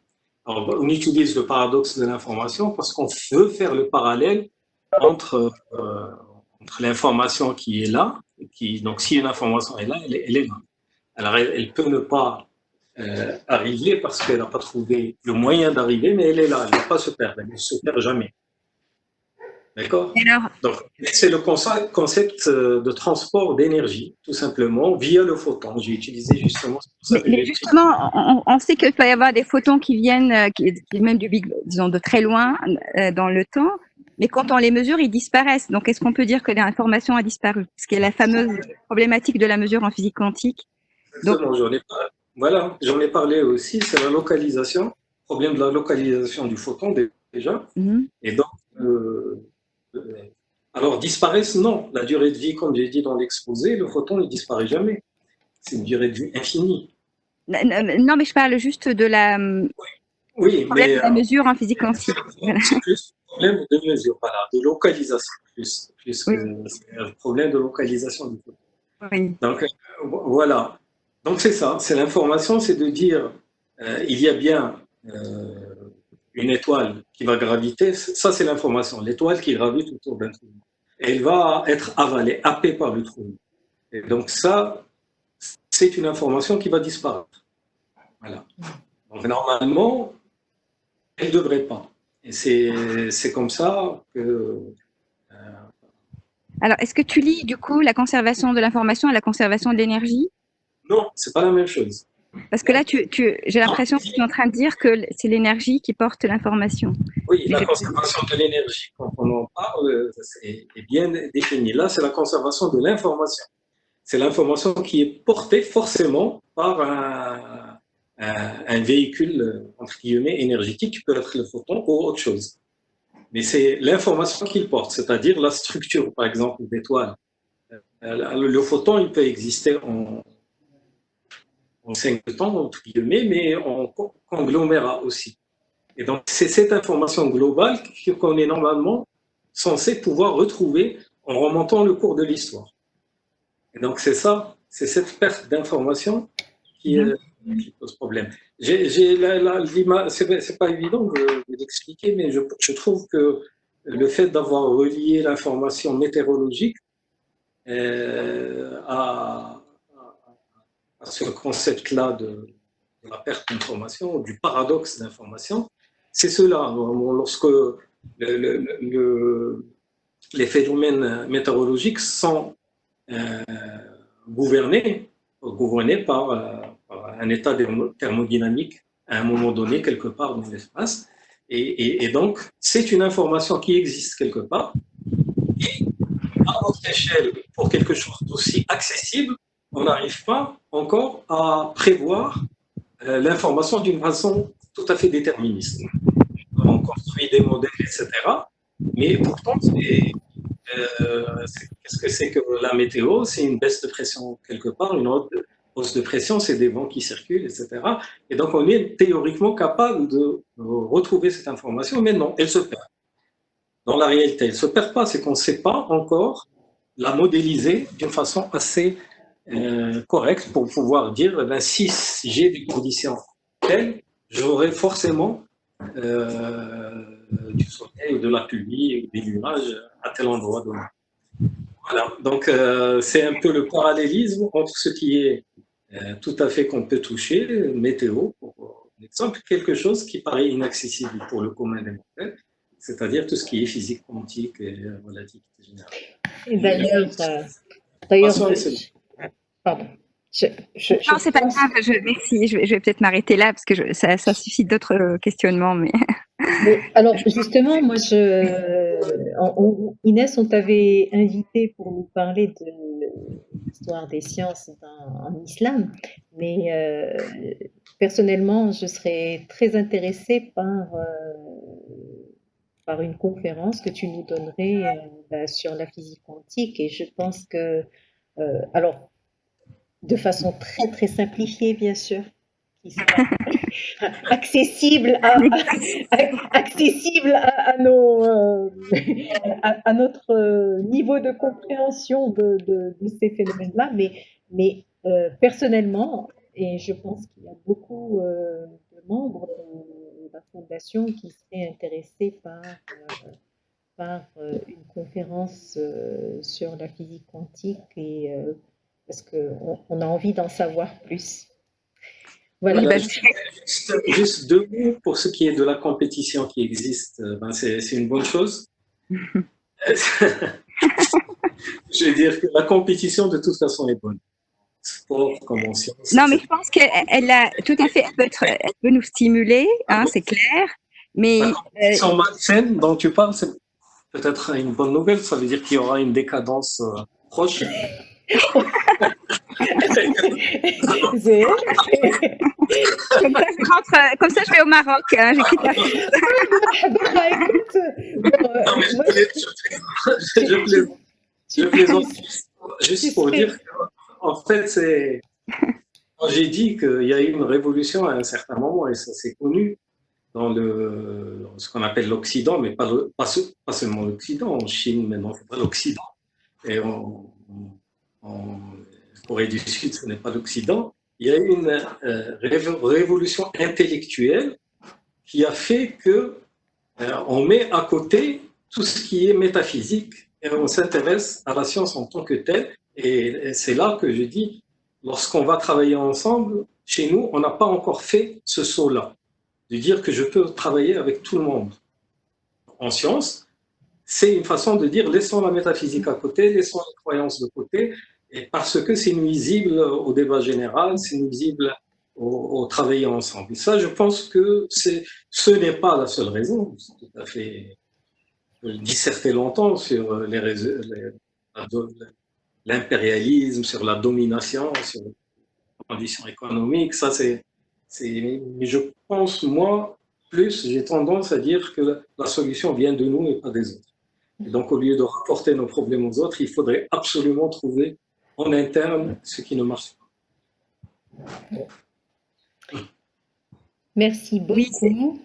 Alors, on utilise le paradoxe de l'information parce qu'on veut faire le parallèle entre l'information qui est là, donc si une information est là, elle est là. Alors, elle peut ne pas arriver parce qu'elle n'a pas trouvé le moyen d'arriver, mais elle est là, elle ne va pas se perdre, elle ne se perd jamais. D'accord? Donc, c'est le concept de transport d'énergie, tout simplement, via le photon. J'ai utilisé justement ça. Mais justement, on sait qu'il peut y avoir des photons qui viennent, même disons, de très loin dans le temps, mais quand on les mesure, ils disparaissent. Donc, est-ce qu'on peut dire que l'information a disparu? Ce qui est la fameuse problématique de la mesure en physique quantique. Donc, j'en ai parlé aussi, c'est la localisation, problème de la localisation du photon déjà. Et donc, alors, disparaissent, non. La durée de vie, comme j'ai dit dans l'exposé, le photon ne disparaît jamais. C'est une durée de vie infinie. Non, mais je parle juste de la, de la mesure en physique quantique. C'est plus un problème de mesure, voilà, de localisation, plus que c'est un problème de localisation du photon. Oui. Donc, voilà. Donc, c'est ça. C'est l'information, c'est de dire, il y a bien une étoile qui va graviter, ça c'est l'information, l'étoile qui gravite autour d'un trou. Et elle va être avalée, happée par le trou. Et donc ça, c'est une information qui va disparaître. Voilà. Donc normalement, elle ne devrait pas. Et c'est comme ça que... Alors, est-ce que tu lis du coup la conservation de l'information et la conservation de l'énergie? Non, c'est pas la même chose. Parce que là, j'ai l'impression que tu es en train de dire que c'est l'énergie qui porte l'information. Oui, la conservation de l'énergie, quand on en parle, est bien définie. Là, c'est la conservation de l'information. C'est l'information qui est portée forcément par un véhicule, entre guillemets, énergétique, qui peut être le photon ou autre chose. Mais c'est l'information qu'il porte, c'est-à-dire la structure, par exemple, d'étoiles. Le photon, il peut exister en 5 temps, entre guillemets, mais en conglomérat aussi. Et donc, c'est cette information globale qu'on est normalement censé pouvoir retrouver en remontant le cours de l'histoire. Et donc, c'est ça, c'est cette perte d'information qui pose problème. C'est pas évident de l'expliquer, mais je trouve que le fait d'avoir relié l'information météorologique à ce concept-là de la perte d'information, du paradoxe d'information, c'est cela. Lorsque les phénomènes météorologiques sont gouvernés par un état thermodynamique à un moment donné, quelque part dans l'espace, et donc c'est une information qui existe quelque part, Et à notre échelle, pour quelque chose d'aussi accessible, on n'arrive pas encore à prévoir l'information d'une façon tout à fait déterministe. On construit des modèles, etc. Mais pourtant, qu'est-ce que c'est que la météo? C'est une baisse de pression quelque part, une hausse de pression, c'est des vents qui circulent, etc. Et donc, on est théoriquement capable de retrouver cette information, mais non, elle se perd. Dans la réalité, elle ne se perd pas, c'est qu'on ne sait pas encore la modéliser d'une façon assez correcte pour pouvoir dire, ben, si j'ai des conditions telles, j'aurai forcément du soleil ou de la pluie ou des nuages à tel endroit donné. Voilà, donc c'est un peu le parallélisme entre ce qui est tout à fait qu'on peut toucher, météo, pour exemple, quelque chose qui paraît inaccessible pour le commun des mortels, c'est-à-dire tout ce qui est physique quantique et relativité générale. Et d'ailleurs, pardon. Non, c'est pas grave, merci. Je vais peut-être m'arrêter là parce que ça suscite d'autres questionnements. Mais... Alors, justement, moi, Inès, on t'avait invité pour nous parler de l'histoire des sciences en islam, mais personnellement, je serais très intéressée par une conférence que tu nous donnerais sur la physique quantique, et je pense que, alors, de façon très très simplifiée, bien sûr, qui sera accessible à notre niveau de compréhension de ces phénomènes-là, mais personnellement, et je pense qu'il y a beaucoup de membres de la fondation qui seraient intéressés par une conférence sur la physique quantique, et parce qu'on a envie d'en savoir plus. Voilà, juste 2 mots pour ce qui est de la compétition qui existe. Ben c'est une bonne chose. Je veux dire que la compétition, de toute façon, est bonne. Sport, comme en science. Non, mais je pense qu'elle a tout à fait, elle peut nous stimuler, hein, c'est clair. Mais la compétition malsaine dont tu parles, c'est peut-être une bonne nouvelle. Ça veut dire qu'il y aura une décadence proche. Comme ça, je vais au Maroc. Hein, je plaisante. Juste pour dire qu'en fait, quand j'ai dit qu'il y a eu une révolution à un certain moment, et ça c'est connu dans ce qu'on appelle l'Occident, mais pas seulement l'Occident, en Chine maintenant, c'est pas l'Occident. Et en Corée du Sud, ce n'est pas l'Occident. Il y a eu une révolution intellectuelle qui a fait que on met à côté tout ce qui est métaphysique et on s'intéresse à la science en tant que telle. Et c'est là que je dis, lorsqu'on va travailler ensemble, chez nous, on n'a pas encore fait ce saut-là, de dire que je peux travailler avec tout le monde en science. C'est une façon de dire, laissons la métaphysique à côté, laissons les croyances de côté, et parce que c'est nuisible au débat général, c'est nuisible au travailler ensemble. Ça, je pense que ce n'est pas la seule raison. C'est tout à fait disserté longtemps sur l'impérialisme, sur la domination, sur les conditions économiques. Ça, mais je pense, moi, j'ai tendance à dire que la solution vient de nous et pas des autres. Et donc, au lieu de rapporter nos problèmes aux autres, il faudrait absolument trouver en interne ce qui ne marche pas. Merci beaucoup.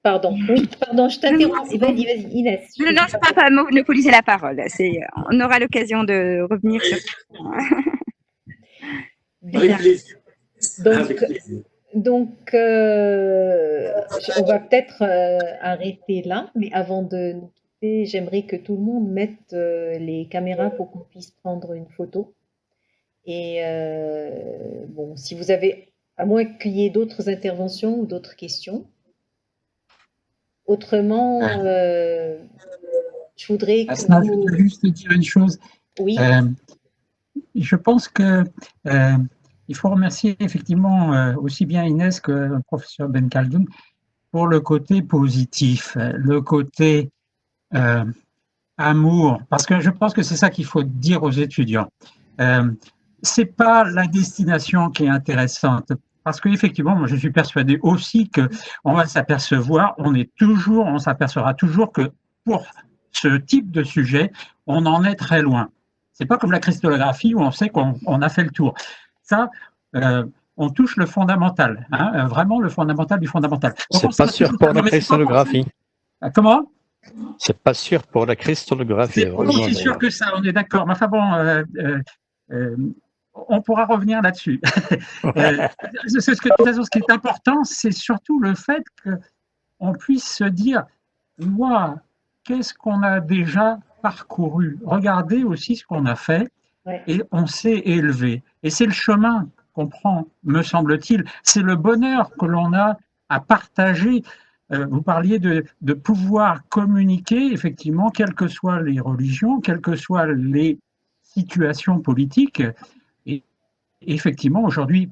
Pardon, je t'interromps. Vas-y, Inès. Non, je ne peux pas monopoliser la parole. On aura l'occasion de revenir sur ça. Avec plaisir. Donc, on va peut-être arrêter là, mais avant de nous quitter, j'aimerais que tout le monde mette les caméras pour qu'on puisse prendre une photo. Et bon, si vous avez, à moins qu'il y ait d'autres interventions ou d'autres questions. Autrement, je voudrais que je veux juste dire une chose. Oui. Je pense que il faut remercier effectivement aussi bien Inès que le professeur Ben Khaldoun pour le côté positif, le côté amour, parce que je pense que c'est ça qu'il faut dire aux étudiants. C'est pas la destination qui est intéressante, parce qu'effectivement, moi je suis persuadé aussi que on va s'apercevoir, on s'apercevra toujours que pour ce type de sujet, on en est très loin. C'est pas comme la cristallographie où on sait qu'on a fait le tour. Ça, on touche le fondamental, hein, vraiment le fondamental du fondamental. C'est pas sûr pour la cristallographie. Comment? C'est pas sûr pour la cristallographie. C'est sûr que ça, on est d'accord. Mais enfin bon, on pourra revenir là-dessus. Ce qui est important, c'est surtout le fait qu'on puisse se dire, moi, qu'est-ce qu'on a déjà parcouru? Regardez aussi ce qu'on a fait et on s'est élevé. Et c'est le chemin qu'on prend, me semble-t-il. C'est le bonheur que l'on a à partager. Vous parliez de pouvoir communiquer, effectivement, quelles que soient les religions, quelles que soient les situations politiques. Et effectivement, aujourd'hui,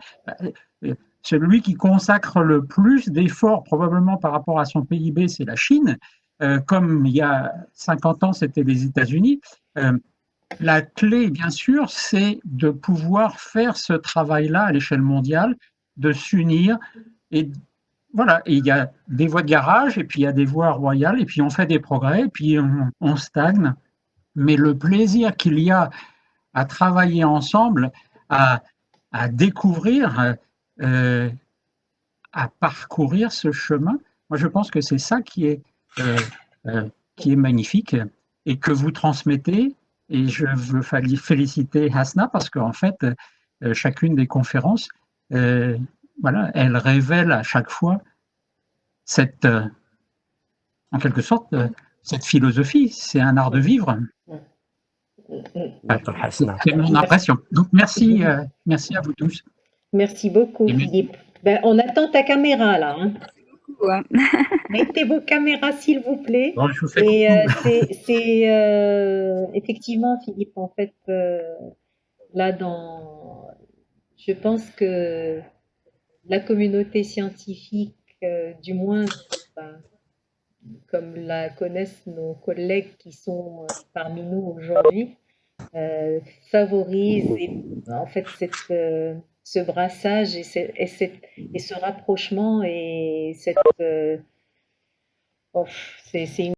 celui qui consacre le plus d'efforts, probablement par rapport à son PIB, c'est la Chine. Comme il y a 50 ans, c'était les États-Unis. La clé, bien sûr, c'est de pouvoir faire ce travail-là à l'échelle mondiale, de s'unir. Et voilà, et il y a des voies de garage, et puis il y a des voies royales, et puis on fait des progrès, et puis on stagne. Mais le plaisir qu'il y a à travailler ensemble, à découvrir, à parcourir ce chemin, moi je pense que c'est ça qui est magnifique et que vous transmettez. Et je veux féliciter Hasna parce qu'en fait, chacune des conférences, voilà, elle révèle à chaque fois cette, en quelque sorte, cette philosophie. C'est un art de vivre. C'est mon impression. Donc merci, merci à vous tous. Merci beaucoup, Philippe. Ben, on attend ta caméra là. Hein. Ouais. Mettez vos caméras, s'il vous plaît. Bon, je vous fais et c'est effectivement, Philippe, en fait, là, je pense que la communauté scientifique, du moins, ben, comme la connaissent nos collègues qui sont parmi nous aujourd'hui, favorise en fait ce brassage et ce rapprochement et cette c'est une